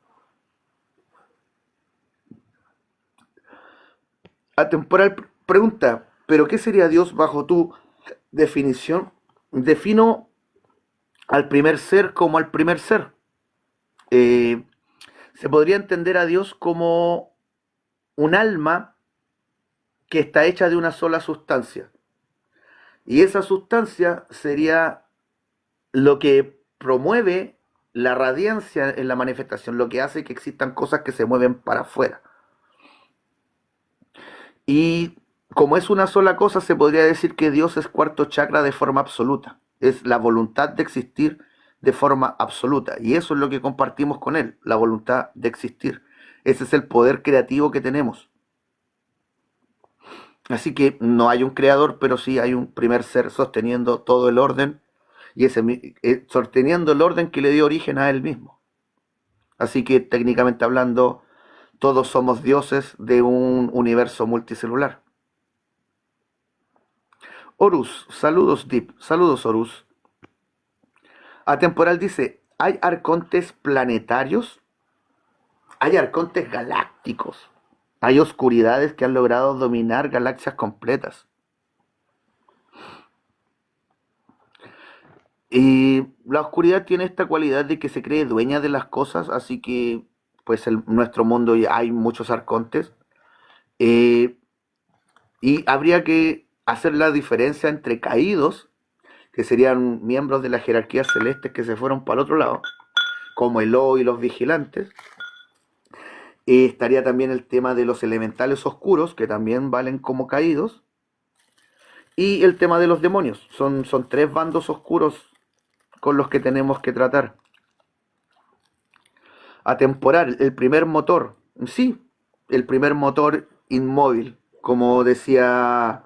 Atemporal pregunta, ¿pero qué sería Dios bajo tu definición? Defino al primer ser como al primer ser. Eh, Se podría entender a Dios como un alma que está hecha de una sola sustancia. Y esa sustancia sería lo que promueve la radiancia en la manifestación, lo que hace que existan cosas que se mueven para afuera. Y como es una sola cosa, se podría decir que Dios es cuarto chakra de forma absoluta. Es la voluntad de existir de forma absoluta. Y eso es lo que compartimos con Él, la voluntad de existir. Ese es el poder creativo que tenemos. Así que no hay un creador, pero sí hay un primer ser sosteniendo todo el orden y sosteniendo el orden que le dio origen a Él mismo. Así que técnicamente hablando, todos somos dioses de un universo multicelular. Horus, saludos Deep, saludos Horus. Atemporal dice, ¿hay arcontes planetarios? Hay arcontes galácticos. Hay oscuridades que han logrado dominar galaxias completas. Y la oscuridad tiene esta cualidad de que se cree dueña de las cosas, así que pues en nuestro mundo hay muchos arcontes. Eh, y habría que hacer la diferencia entre caídos, que serían miembros de las jerarquías celestes que se fueron para el otro lado, como Elo y los vigilantes. Estaría también el tema de los elementales oscuros, que también valen como caídos. Y el tema de los demonios. Son tres bandos oscuros con los que tenemos que tratar. Atemporal, el primer motor. Sí, el primer motor inmóvil, como decía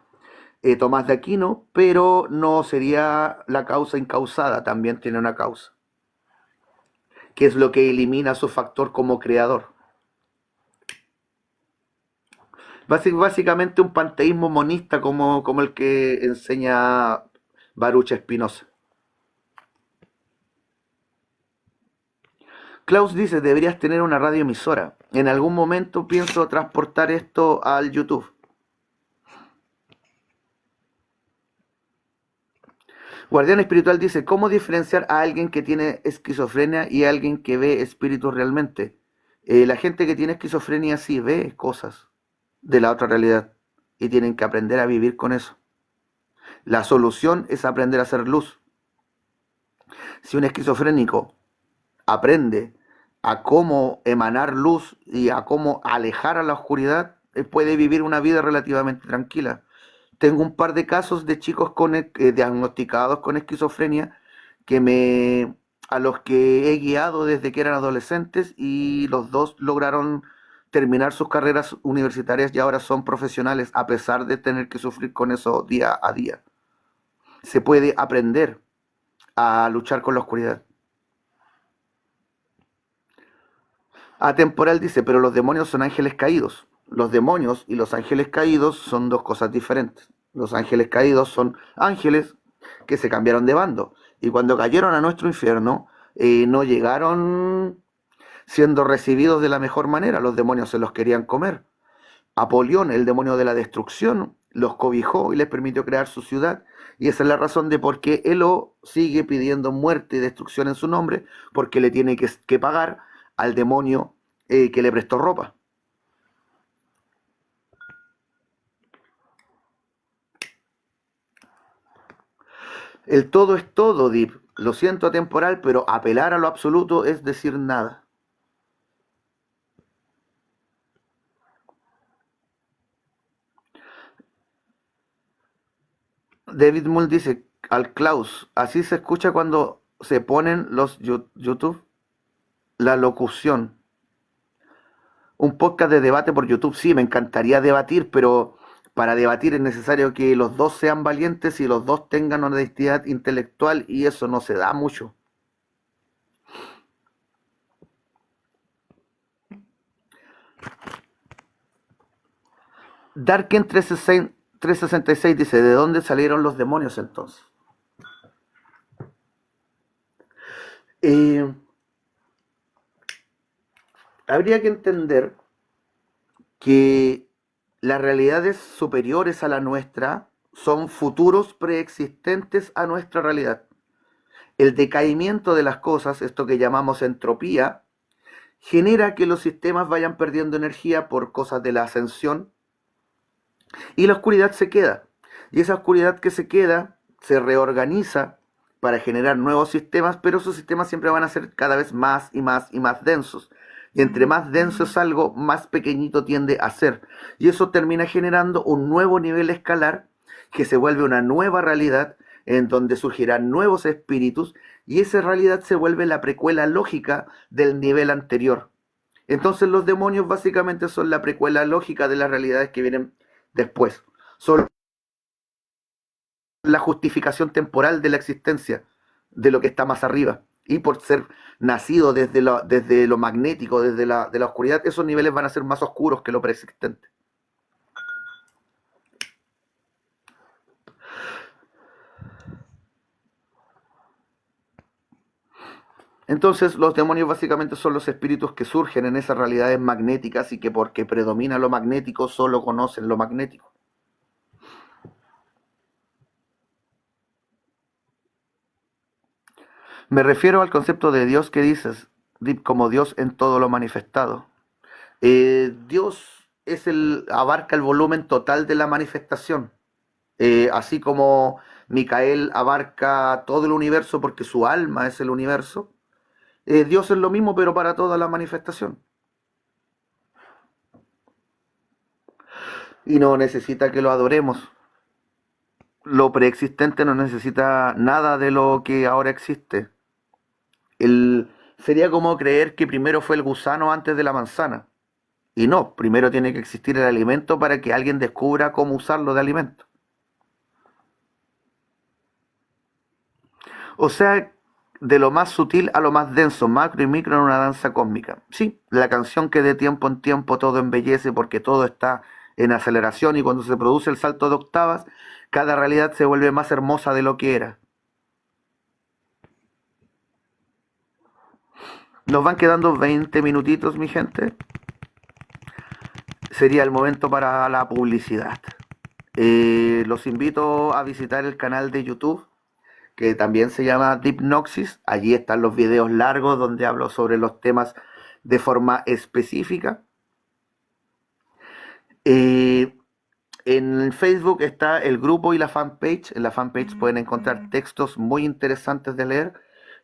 Tomás de Aquino, pero no sería la causa incausada, también tiene una causa, que es lo que elimina su factor como creador. Básicamente un panteísmo monista como el que enseña Baruch Spinoza. Klaus dice, deberías tener una radioemisora. En algún momento pienso transportar esto al YouTube. Guardián Espiritual dice, ¿cómo diferenciar a alguien que tiene esquizofrenia y a alguien que ve espíritus realmente? La gente que tiene esquizofrenia sí ve cosas de la otra realidad y tienen que aprender a vivir con eso. La solución es aprender a hacer luz. Si un esquizofrénico aprende a cómo emanar luz y a cómo alejar a la oscuridad, puede vivir una vida relativamente tranquila. Tengo un par de casos de chicos diagnosticados con esquizofrenia a los que he guiado desde que eran adolescentes y los dos lograron terminar sus carreras universitarias y ahora son profesionales a pesar de tener que sufrir con eso día a día. Se puede aprender a luchar con la oscuridad. Atemporal dice, pero los demonios son ángeles caídos. Los demonios y los ángeles caídos son dos cosas diferentes. Los ángeles caídos son ángeles que se cambiaron de bando. Y cuando cayeron a nuestro infierno, no llegaron siendo recibidos de la mejor manera. Los demonios se los querían comer. Apolión, el demonio de la destrucción, los cobijó y les permitió crear su ciudad. Y esa es la razón de por qué Elo sigue pidiendo muerte y destrucción en su nombre, porque le tiene que pagar al demonio que le prestó ropa. El todo es todo, Deep. Lo siento atemporal, pero apelar a lo absoluto es decir nada. David Mull dice al Klaus, así se escucha cuando se ponen los YouTube, la locución. Un podcast de debate por YouTube, sí, me encantaría debatir, pero para debatir es necesario que los dos sean valientes y los dos tengan honestidad intelectual y eso no se da mucho. Darken 366 dice, ¿de dónde salieron los demonios entonces? Habría que entender que las realidades superiores a la nuestra son futuros preexistentes a nuestra realidad. El decaimiento de las cosas, esto que llamamos entropía, genera que los sistemas vayan perdiendo energía por cosas de la ascensión y la oscuridad se queda. Y esa oscuridad que se queda se reorganiza para generar nuevos sistemas, pero esos sistemas siempre van a ser cada vez más y más y más densos. Y entre más denso es algo, más pequeñito tiende a ser. Y eso termina generando un nuevo nivel escalar que se vuelve una nueva realidad en donde surgirán nuevos espíritus y esa realidad se vuelve la precuela lógica del nivel anterior. Entonces los demonios básicamente son la precuela lógica de las realidades que vienen después. Son la justificación temporal de la existencia de lo que está más arriba. Y por ser nacido desde lo magnético, desde de la oscuridad, esos niveles van a ser más oscuros que lo preexistente. Entonces los demonios básicamente son los espíritus que surgen en esas realidades magnéticas y que porque predomina lo magnético solo conocen lo magnético. Me refiero al concepto de Dios que dices, como Dios en todo lo manifestado. Dios abarca el volumen total de la manifestación, así como Micael abarca todo el universo porque su alma es el universo. Dios es lo mismo pero para toda la manifestación. Y no necesita que lo adoremos. Lo preexistente no necesita nada de lo que ahora existe. Sería como creer que primero fue el gusano antes de la manzana. Y no, primero tiene que existir el alimento para que alguien descubra cómo usarlo de alimento. O sea, de lo más sutil a lo más denso, macro y micro en una danza cósmica. Sí, la canción que de tiempo en tiempo todo embellece porque todo está en aceleración y cuando se produce el salto de octavas, cada realidad se vuelve más hermosa de lo que era. Nos van quedando 20 minutitos, mi gente. Sería el momento para la publicidad. Los invito a visitar el canal de YouTube, que también se llama Deepnoxis. Allí están los videos largos donde hablo sobre los temas de forma específica. En Facebook está el grupo y la fanpage. En la fanpage pueden encontrar textos muy interesantes de leer.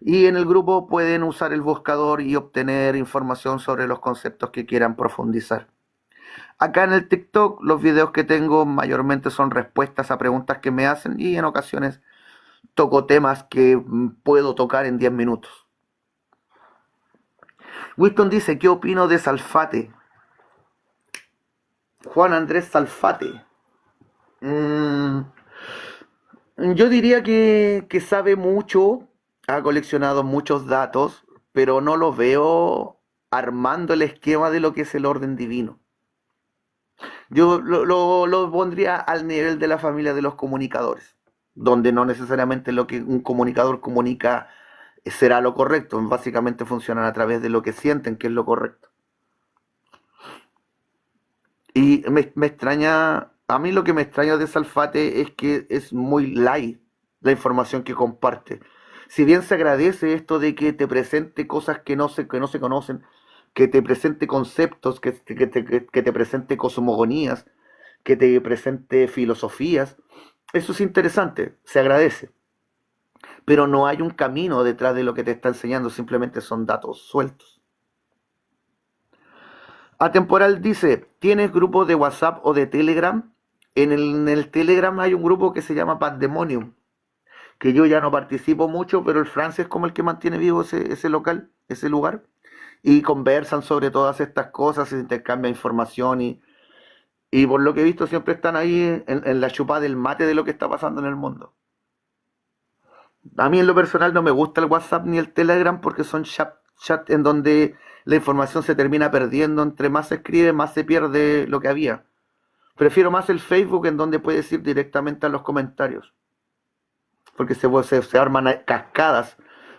Y en el grupo pueden usar el buscador y obtener información sobre los conceptos que quieran profundizar. Acá en el TikTok los videos que tengo mayormente son respuestas a preguntas que me hacen y en ocasiones toco temas que puedo tocar en 10 minutos. Winston dice, ¿qué opino de Salfate? Juan Andrés Salfate. Yo diría que sabe mucho, ha coleccionado muchos datos, pero no lo veo armando el esquema de lo que es el orden divino. Yo lo pondría al nivel de la familia de los comunicadores, donde no necesariamente lo que un comunicador comunica será lo correcto, básicamente funcionan a través de lo que sienten que es lo correcto. Y me extraña, a mí lo que me extraña de Salfate es que es muy light la información que comparte. Si bien se agradece esto de que te presente cosas que no se conocen, que te presente conceptos, que te presente cosmogonías, que te presente filosofías, eso es interesante, se agradece. Pero no hay un camino detrás de lo que te está enseñando, simplemente son datos sueltos. Atemporal dice, ¿tienes grupos de WhatsApp o de Telegram? En el Telegram hay un grupo que se llama Pandemonium, que yo ya no participo mucho, pero el Francis es como el que mantiene vivo ese local, ese lugar, y conversan sobre todas estas cosas, se intercambia información y por lo que he visto siempre están ahí en la chupada del mate de lo que está pasando en el mundo. A mí en lo personal no me gusta el WhatsApp ni el Telegram porque son chat en donde la información se termina perdiendo, entre más se escribe, más se pierde lo que había. Prefiero más el Facebook en donde puedes ir directamente a los comentarios, porque se arman cascadas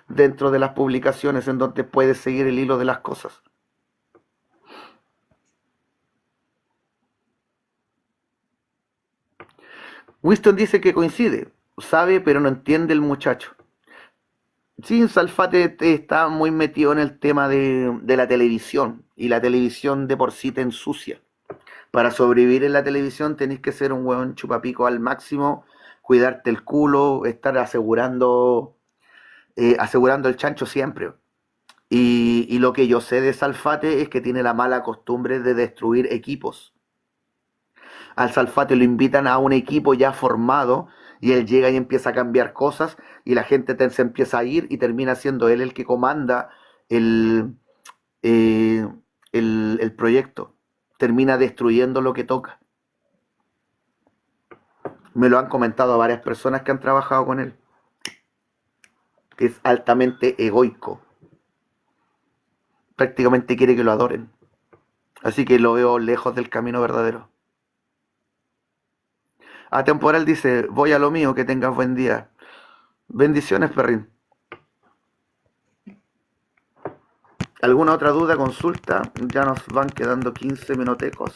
dentro de las publicaciones en donde puedes seguir el hilo de las cosas. Winston dice que coincide, sabe pero no entiende el muchacho. Sí, Salfate está muy metido en el tema de la televisión y la televisión de por sí te ensucia. Para sobrevivir en la televisión tenés que ser un hueón chupapico al máximo, cuidarte el culo, estar asegurando el chancho siempre. Y lo que yo sé de Salfate es que tiene la mala costumbre de destruir equipos. Al Salfate lo invitan a un equipo ya formado y él llega y empieza a cambiar cosas y la gente se empieza a ir y termina siendo él el que comanda el, eh, el proyecto. Termina destruyendo lo que toca. Me lo han comentado varias personas que han trabajado con él. Es altamente egoico. Prácticamente quiere que lo adoren. Así que lo veo lejos del camino verdadero. Atemporal dice, voy a lo mío, que tengas buen día. Bendiciones, perrín. ¿Alguna otra duda, consulta? Ya nos van quedando 15 minutecos.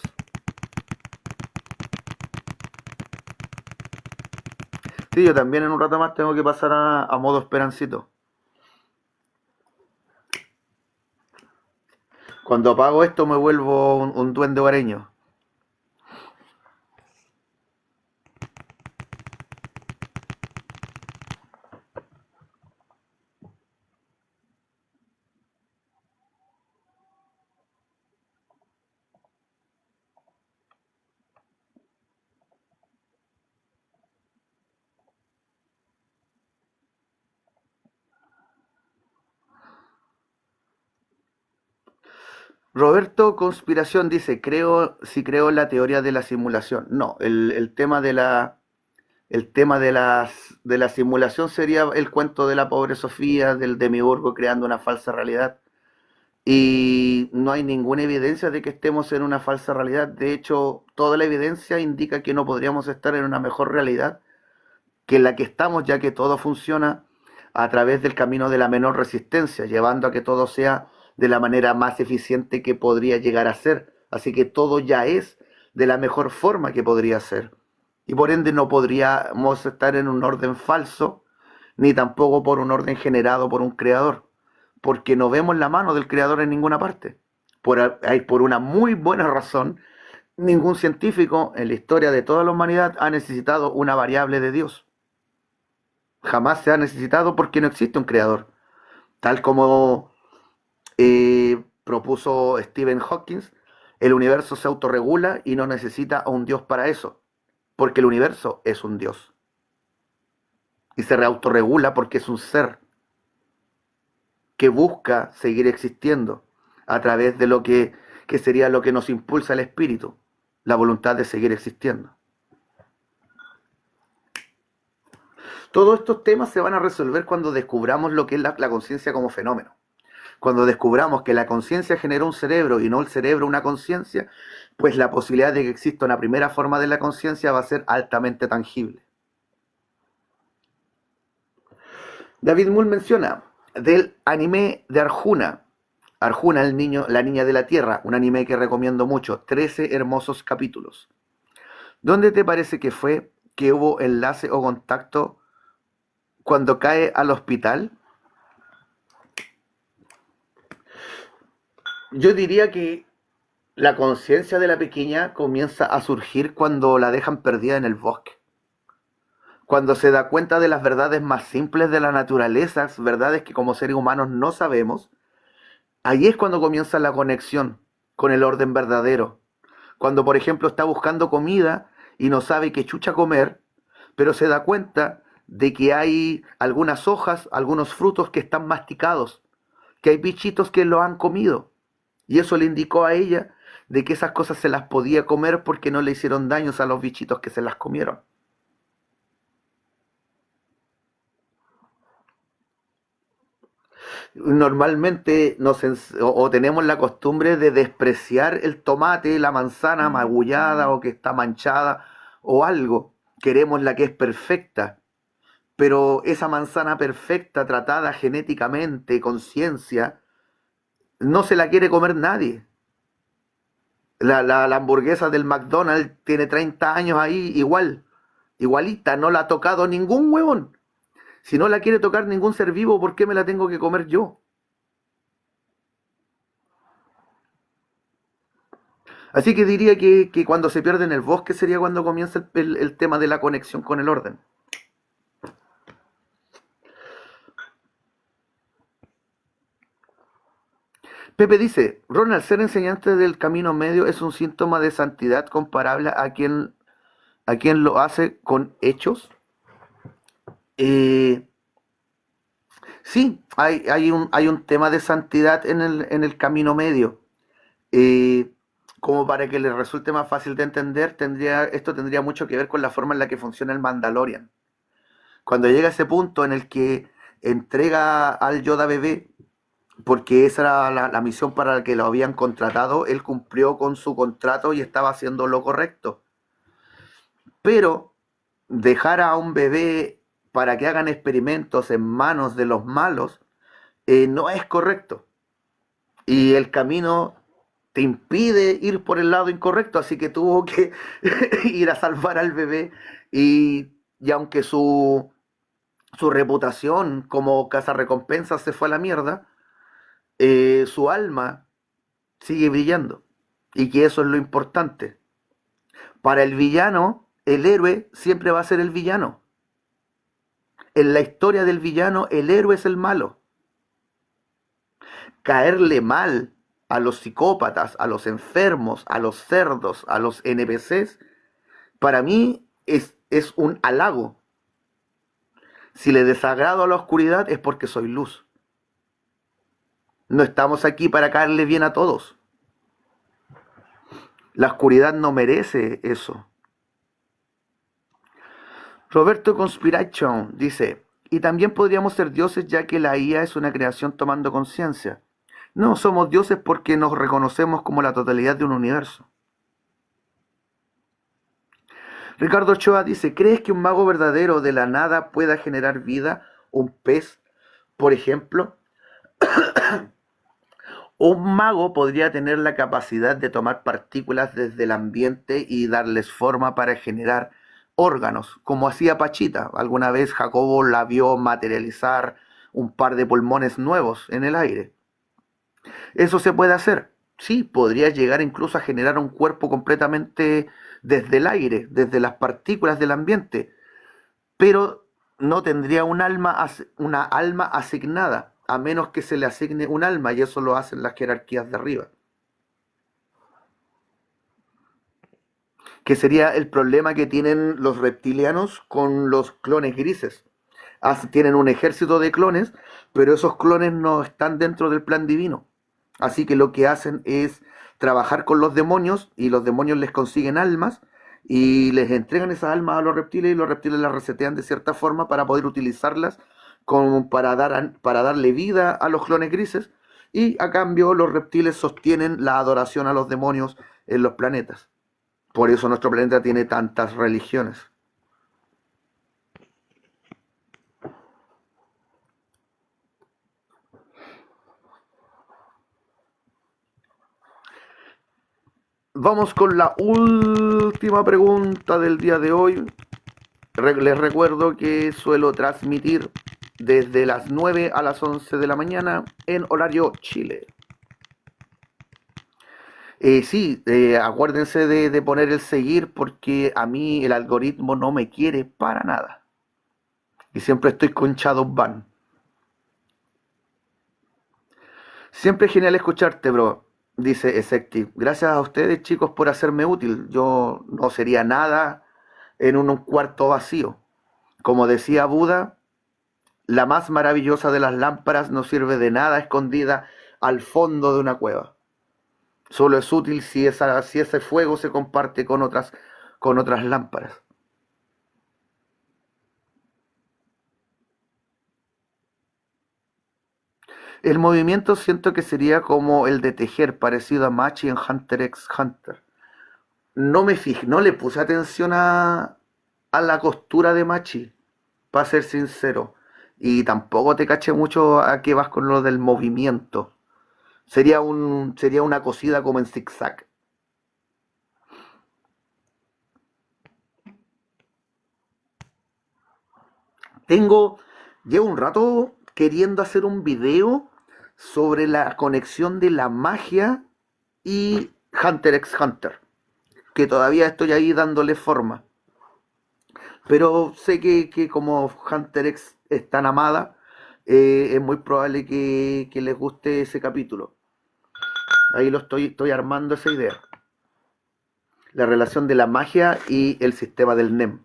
Sí, yo también en un rato más tengo que pasar a modo esperancito. Cuando apago esto me vuelvo un duende hogareño. Roberto Conspiración dice, creo en la teoría de la simulación. No, el tema de la simulación sería el cuento de la pobre Sofía, del demiurgo creando una falsa realidad. Y no hay ninguna evidencia de que estemos en una falsa realidad. De hecho, toda la evidencia indica que no podríamos estar en una mejor realidad que la que estamos, ya que todo funciona a través del camino de la menor resistencia, llevando a que todo sea de la manera más eficiente que podría llegar a ser. Así que todo ya es de la mejor forma que podría ser. Y por ende no podríamos estar en un orden falso, ni tampoco por un orden generado por un creador, porque no vemos la mano del creador en ninguna parte. Por una muy buena razón, ningún científico en la historia de toda la humanidad ha necesitado una variable de Dios. Jamás se ha necesitado porque no existe un creador. Tal como propuso Stephen Hawking, el universo se autorregula y no necesita a un Dios para eso, porque el universo es un Dios. Y se autorregula porque es un ser que busca seguir existiendo a través de que sería lo que nos impulsa el espíritu, la voluntad de seguir existiendo. Todos estos temas se van a resolver cuando descubramos lo que es la conciencia como fenómeno. Cuando descubramos que la conciencia generó un cerebro y no el cerebro una conciencia, pues la posibilidad de que exista una primera forma de la conciencia va a ser altamente tangible. David Mull menciona del anime de Arjuna. Arjuna, la niña de la tierra, un anime que recomiendo mucho, 13 hermosos capítulos. ¿Dónde te parece que fue que hubo enlace o contacto cuando cae al hospital? Yo diría que la conciencia de la pequeña comienza a surgir cuando la dejan perdida en el bosque. Cuando se da cuenta de las verdades más simples de la naturaleza, verdades que como seres humanos no sabemos, ahí es cuando comienza la conexión con el orden verdadero. Cuando, por ejemplo, está buscando comida y no sabe qué chucha comer, pero se da cuenta de que hay algunas hojas, algunos frutos que están masticados, que hay bichitos que lo han comido. Y eso le indicó a ella de que esas cosas se las podía comer porque no le hicieron daños a los bichitos que se las comieron. Normalmente o tenemos la costumbre de despreciar el tomate, la manzana magullada o que está manchada o algo. Queremos la que es perfecta, pero esa manzana perfecta, tratada genéticamente, con ciencia, no se la quiere comer nadie. La hamburguesa del McDonald's tiene 30 años ahí igual, igualita, no la ha tocado ningún huevón. Si no la quiere tocar ningún ser vivo, ¿por qué me la tengo que comer yo? Así que diría que cuando se pierde en el bosque sería cuando comienza el tema de la conexión con el orden. Pepe dice, Ronald, ser enseñante del camino medio es un síntoma de santidad comparable a quien lo hace con hechos. Eh, sí, hay un tema de santidad en el camino medio. Eh, Como para que les resulte más fácil de entender, esto tendría mucho que ver con la forma en la que funciona el Mandalorian. Cuando llega a ese punto en el que entrega al Yoda bebé, porque esa era la misión para la que lo habían contratado, él cumplió con su contrato y estaba haciendo lo correcto. Pero dejar a un bebé para que hagan experimentos en manos de los malos no es correcto. Y el camino te impide ir por el lado incorrecto, así que tuvo que ir a salvar al bebé y aunque su reputación como cazarrecompensas se fue a la mierda, su alma sigue brillando y que eso es lo importante. Para el villano, el héroe siempre va a ser el villano. En la historia del villano, el héroe es el malo. Caerle mal a los psicópatas, a los enfermos, a los cerdos, a los NPCs, para mí es un halago. Si le desagrado a la oscuridad es porque soy luz. No estamos aquí para caerle bien a todos. La oscuridad no merece eso. Roberto Conspiration dice, y también podríamos ser dioses ya que la IA es una creación tomando conciencia. No, somos dioses porque nos reconocemos como la totalidad de un universo. Ricardo Ochoa dice, ¿crees que un mago verdadero de la nada pueda generar vida? Un pez, por ejemplo. Un mago podría tener la capacidad de tomar partículas desde el ambiente y darles forma para generar órganos, como hacía Pachita. Alguna vez Jacobo la vio materializar un par de pulmones nuevos en el aire. Eso se puede hacer. Sí, podría llegar incluso a generar un cuerpo completamente desde el aire, desde las partículas del ambiente, pero no tendría una alma asignada, a menos que se le asigne un alma, y eso lo hacen las jerarquías de arriba. Que sería el problema que tienen los reptilianos con los clones grises. Tienen un ejército de clones, pero esos clones no están dentro del plan divino. Así que lo que hacen es trabajar con los demonios y los demonios les consiguen almas y les entregan esas almas a los reptiles y los reptiles las resetean de cierta forma para poder utilizarlas como para darle vida a los clones grises y a cambio los reptiles sostienen la adoración a los demonios en los planetas. Por eso nuestro planeta tiene tantas religiones. Vamos con la última pregunta del día de hoy. Les recuerdo que suelo transmitir desde las 9 a las 11 de la mañana en horario Chile. Sí, acuérdense de poner el seguir porque a mí el algoritmo no me quiere para nada. Y siempre estoy con Shadowban. Siempre es genial escucharte, bro, dice Ezecti. Gracias a ustedes, chicos, por hacerme útil. Yo no sería nada en un cuarto vacío. Como decía Buda, la más maravillosa de las lámparas no sirve de nada escondida al fondo de una cueva. Solo es útil si ese fuego se comparte con otras lámparas. El movimiento siento que sería como el de tejer, parecido a Machi en Hunter x Hunter. No le puse atención a la costura de Machi, para ser sincero. Y tampoco te caché mucho a qué vas con lo del movimiento. Sería una cosida como en zigzag. Tengo, llevo un rato queriendo hacer un video sobre la conexión de la magia y Hunter x Hunter, que todavía estoy ahí dándole forma. Pero sé que como Hunter X es tan amada, es muy probable que les guste ese capítulo. Ahí estoy armando esa idea. La relación de la magia y el sistema del NEM.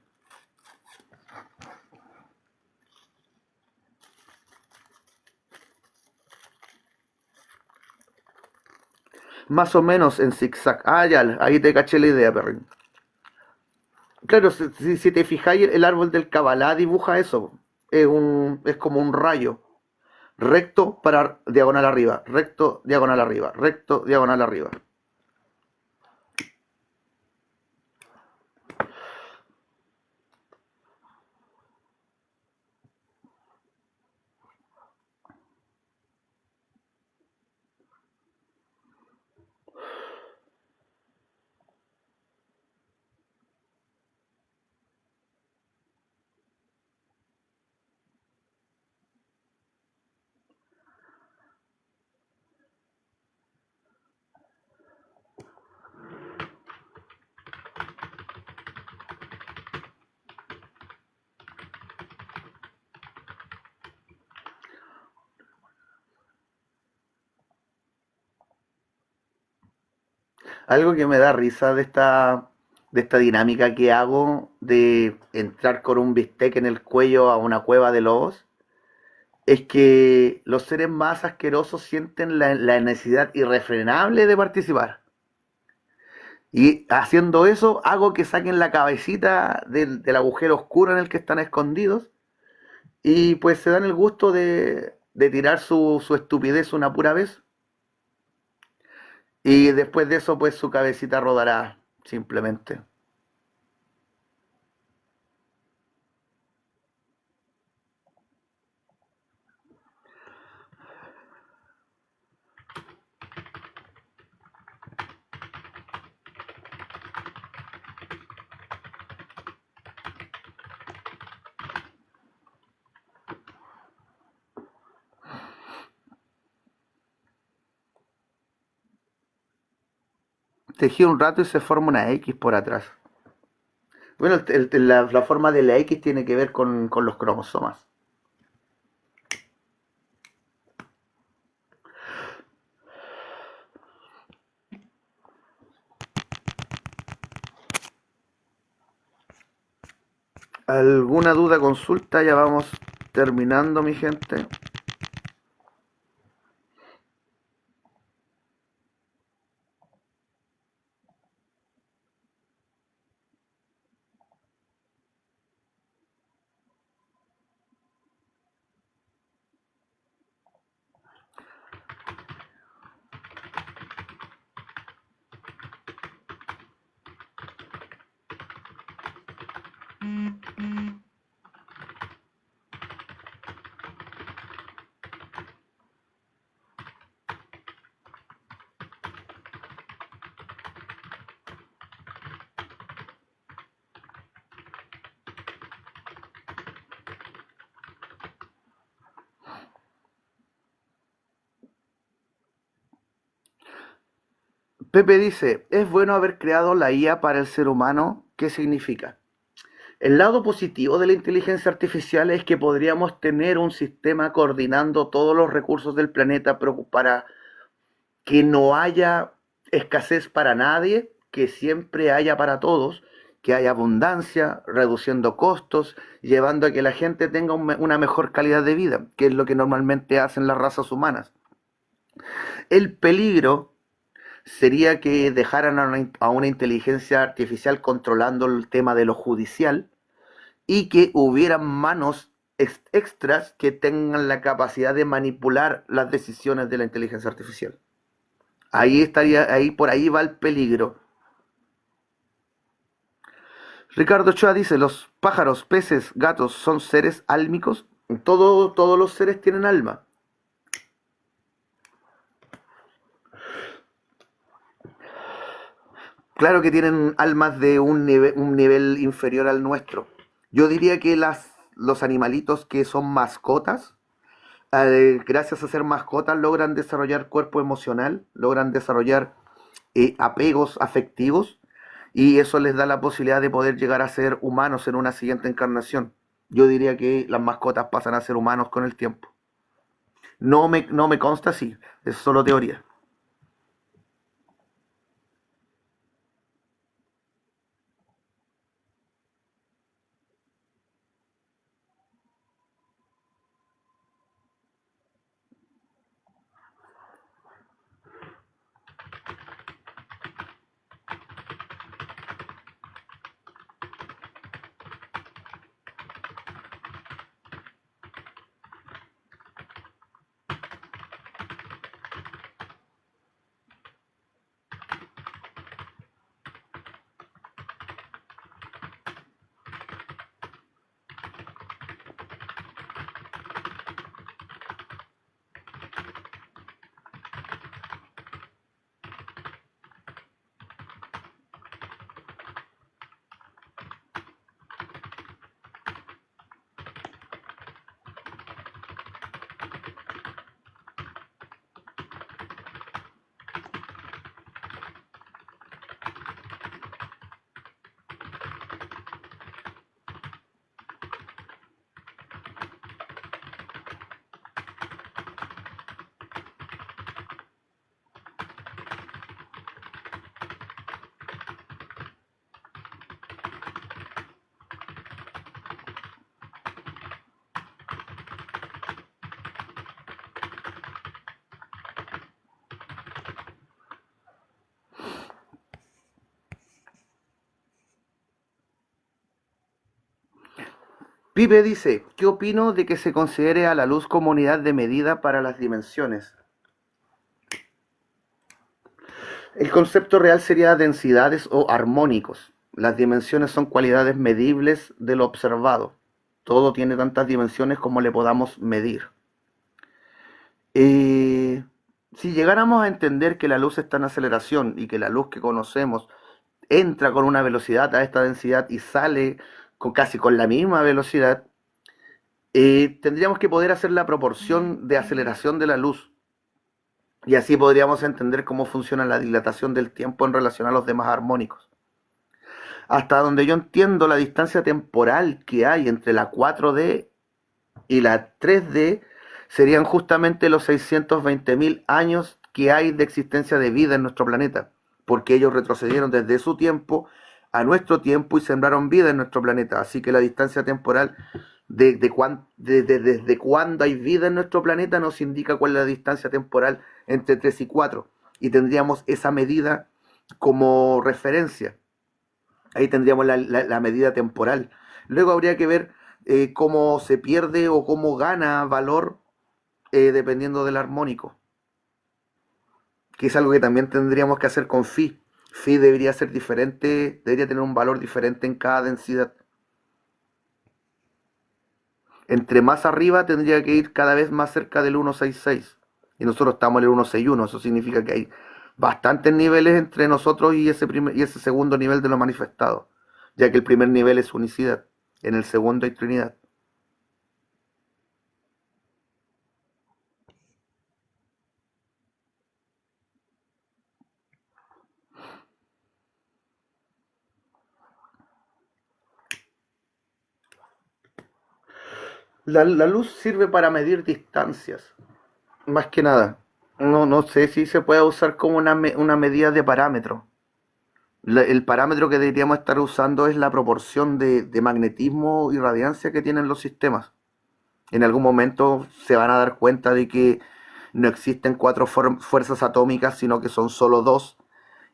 Más o menos en zigzag. Ah, ya, ahí te caché la idea, perrín. Claro, si te fijáis, el árbol del Kabbalah dibuja eso. Es como un rayo. Recto para diagonal arriba. Recto, diagonal arriba. Recto, diagonal arriba. Algo que me da risa de esta dinámica que hago de entrar con un bistec en el cuello a una cueva de lobos es que los seres más asquerosos sienten la necesidad irrefrenable de participar. Y haciendo eso, hago que saquen la cabecita del agujero oscuro en el que están escondidos y pues se dan el gusto de tirar su estupidez una pura vez. Y después de eso, pues su cabecita rodará simplemente. Tejí un rato y se forma una X por atrás. Bueno, la forma de la X tiene que ver con los cromosomas. ¿Alguna duda, consulta? Ya vamos terminando, mi gente. Pepe dice, ¿es bueno haber creado la IA para el ser humano? ¿Qué significa? El lado positivo de la inteligencia artificial es que podríamos tener un sistema coordinando todos los recursos del planeta para que no haya escasez para nadie, que siempre haya para todos que haya abundancia, reduciendo costos, llevando a que la gente tenga una mejor calidad de vida, que es lo que normalmente hacen las razas humanas. El peligro sería que dejaran a una inteligencia artificial controlando el tema de lo judicial y que hubieran manos extras que tengan la capacidad de manipular las decisiones de la inteligencia artificial. Ahí por ahí va el peligro. Ricardo Ochoa dice, los pájaros, peces, gatos son seres álmicos. Todos los seres tienen alma. Claro que tienen almas de un nivel inferior al nuestro. Yo diría que los animalitos que son mascotas, gracias a ser mascotas, logran desarrollar cuerpo emocional, logran desarrollar apegos afectivos, y eso les da la posibilidad de poder llegar a ser humanos en una siguiente encarnación. Yo diría que las mascotas pasan a ser humanos con el tiempo. No me consta así, es solo teoría. Pipe dice, ¿qué opino de que se considere a la luz como unidad de medida para las dimensiones? El concepto real sería densidades o armónicos. Las dimensiones son cualidades medibles de lo observado. Todo tiene tantas dimensiones como le podamos medir. Eh, si llegáramos a entender que la luz está en aceleración y que la luz que conocemos entra con una velocidad a esta densidad y sale casi con la misma velocidad, tendríamos que poder hacer la proporción de aceleración de la luz. Y así podríamos entender cómo funciona la dilatación del tiempo en relación a los demás armónicos. Hasta donde yo entiendo, la distancia temporal que hay entre la 4D y la 3D serían justamente los 620.000 años que hay de existencia de vida en nuestro planeta, porque ellos retrocedieron desde su tiempo a nuestro tiempo y sembraron vida en nuestro planeta. Así que la distancia temporal desde cuándo hay vida en nuestro planeta nos indica cuál es la distancia temporal entre 3 y 4. Y tendríamos esa medida como referencia. Ahí tendríamos la medida temporal. Luego habría que ver cómo se pierde o cómo gana valor dependiendo del armónico, que es algo que también tendríamos que hacer con phi. Phi debería ser diferente, debería tener un valor diferente en cada densidad. Entre más arriba tendría que ir cada vez más cerca del 166. Y nosotros estamos en el 161. Eso significa que hay bastantes niveles entre nosotros y ese segundo nivel de lo manifestado. Ya que el primer nivel es unicidad. En el segundo hay trinidad. La luz sirve para medir distancias. Más que nada. No sé si se puede usar como una medida de parámetro. El parámetro que deberíamos estar usando es la proporción de magnetismo y radiancia que tienen los sistemas. En algún momento se van a dar cuenta de que no existen cuatro fuerzas atómicas, sino que son solo dos,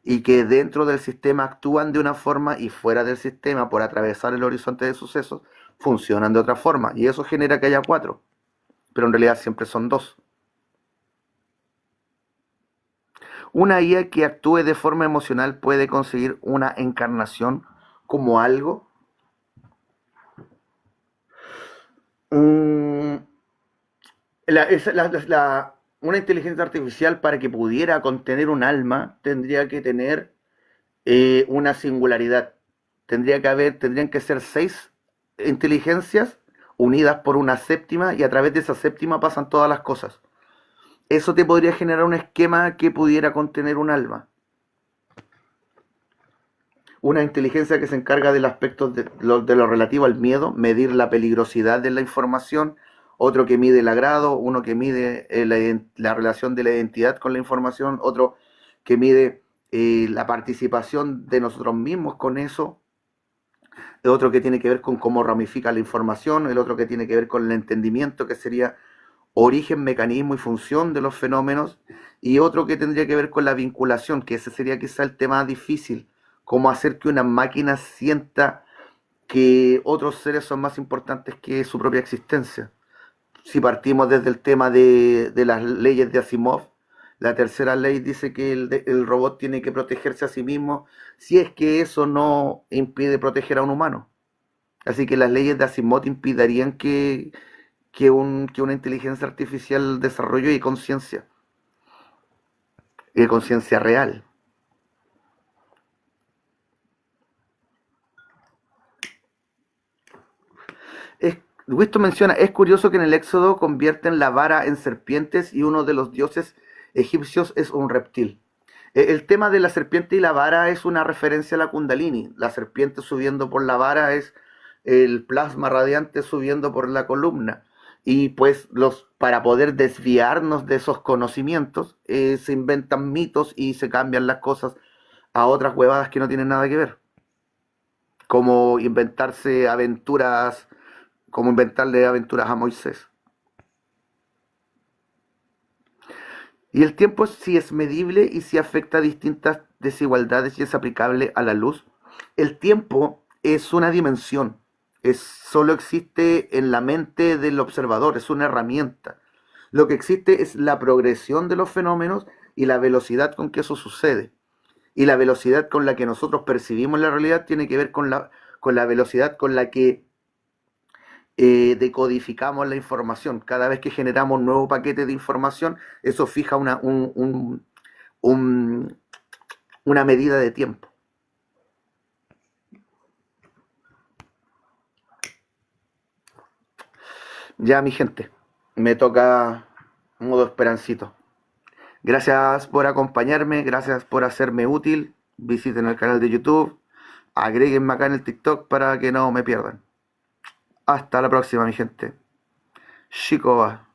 y que dentro del sistema actúan de una forma y fuera del sistema, por atravesar el horizonte de sucesos, funcionan de otra forma. Y eso genera que haya cuatro, pero en realidad siempre son dos. Una IA que actúe de forma emocional puede conseguir una encarnación como algo. Mm, una inteligencia artificial para que pudiera contener un alma tendría que tener una singularidad. Tendrían que ser seis inteligencias unidas por una séptima y a través de esa séptima pasan todas las cosas. Eso te podría generar un esquema que pudiera contener un alma. Una inteligencia que se encarga del aspecto de lo relativo al miedo, medir la peligrosidad de la información, otro que mide el agrado, uno que mide la relación de la identidad con la información, otro que mide la participación de nosotros mismos con eso, el otro que tiene que ver con cómo ramifica la información, el otro que tiene que ver con el entendimiento, que sería origen, mecanismo y función de los fenómenos, y otro que tendría que ver con la vinculación, que ese sería quizá el tema difícil, cómo hacer que una máquina sienta que otros seres son más importantes que su propia existencia. Si partimos desde el tema de las leyes de Asimov, la tercera ley dice que el robot tiene que protegerse a sí mismo si es que eso no impide proteger a un humano. Así que las leyes de Asimov impedirían que una inteligencia artificial desarrolle conciencia real. Es, Wisto menciona, es curioso que en el Éxodo convierten la vara en serpientes y uno de los dioses egipcios es un reptil. El tema de la serpiente y la vara es una referencia a la Kundalini. La serpiente subiendo por la vara es el plasma radiante subiendo por la columna. Y pues para poder desviarnos de esos conocimientos, se inventan mitos y se cambian las cosas a otras huevadas que no tienen nada que ver. Como inventarse aventuras, como inventarle aventuras a Moisés. Y el tiempo sí es medible y sí afecta a distintas desigualdades y es aplicable a la luz. El tiempo es una dimensión, solo existe en la mente del observador, es una herramienta. Lo que existe es la progresión de los fenómenos y la velocidad con que eso sucede. Y la velocidad con la que nosotros percibimos la realidad tiene que ver con la velocidad con la que decodificamos la información. Cada vez que generamos un nuevo paquete de información, eso fija un, una medida de tiempo. Ya, mi gente, me toca modo esperancito. Gracias por acompañarme, gracias por hacerme útil. Visiten el canal de YouTube, agréguenme acá en el TikTok para que no me pierdan. Hasta la próxima, mi gente. Shikoa.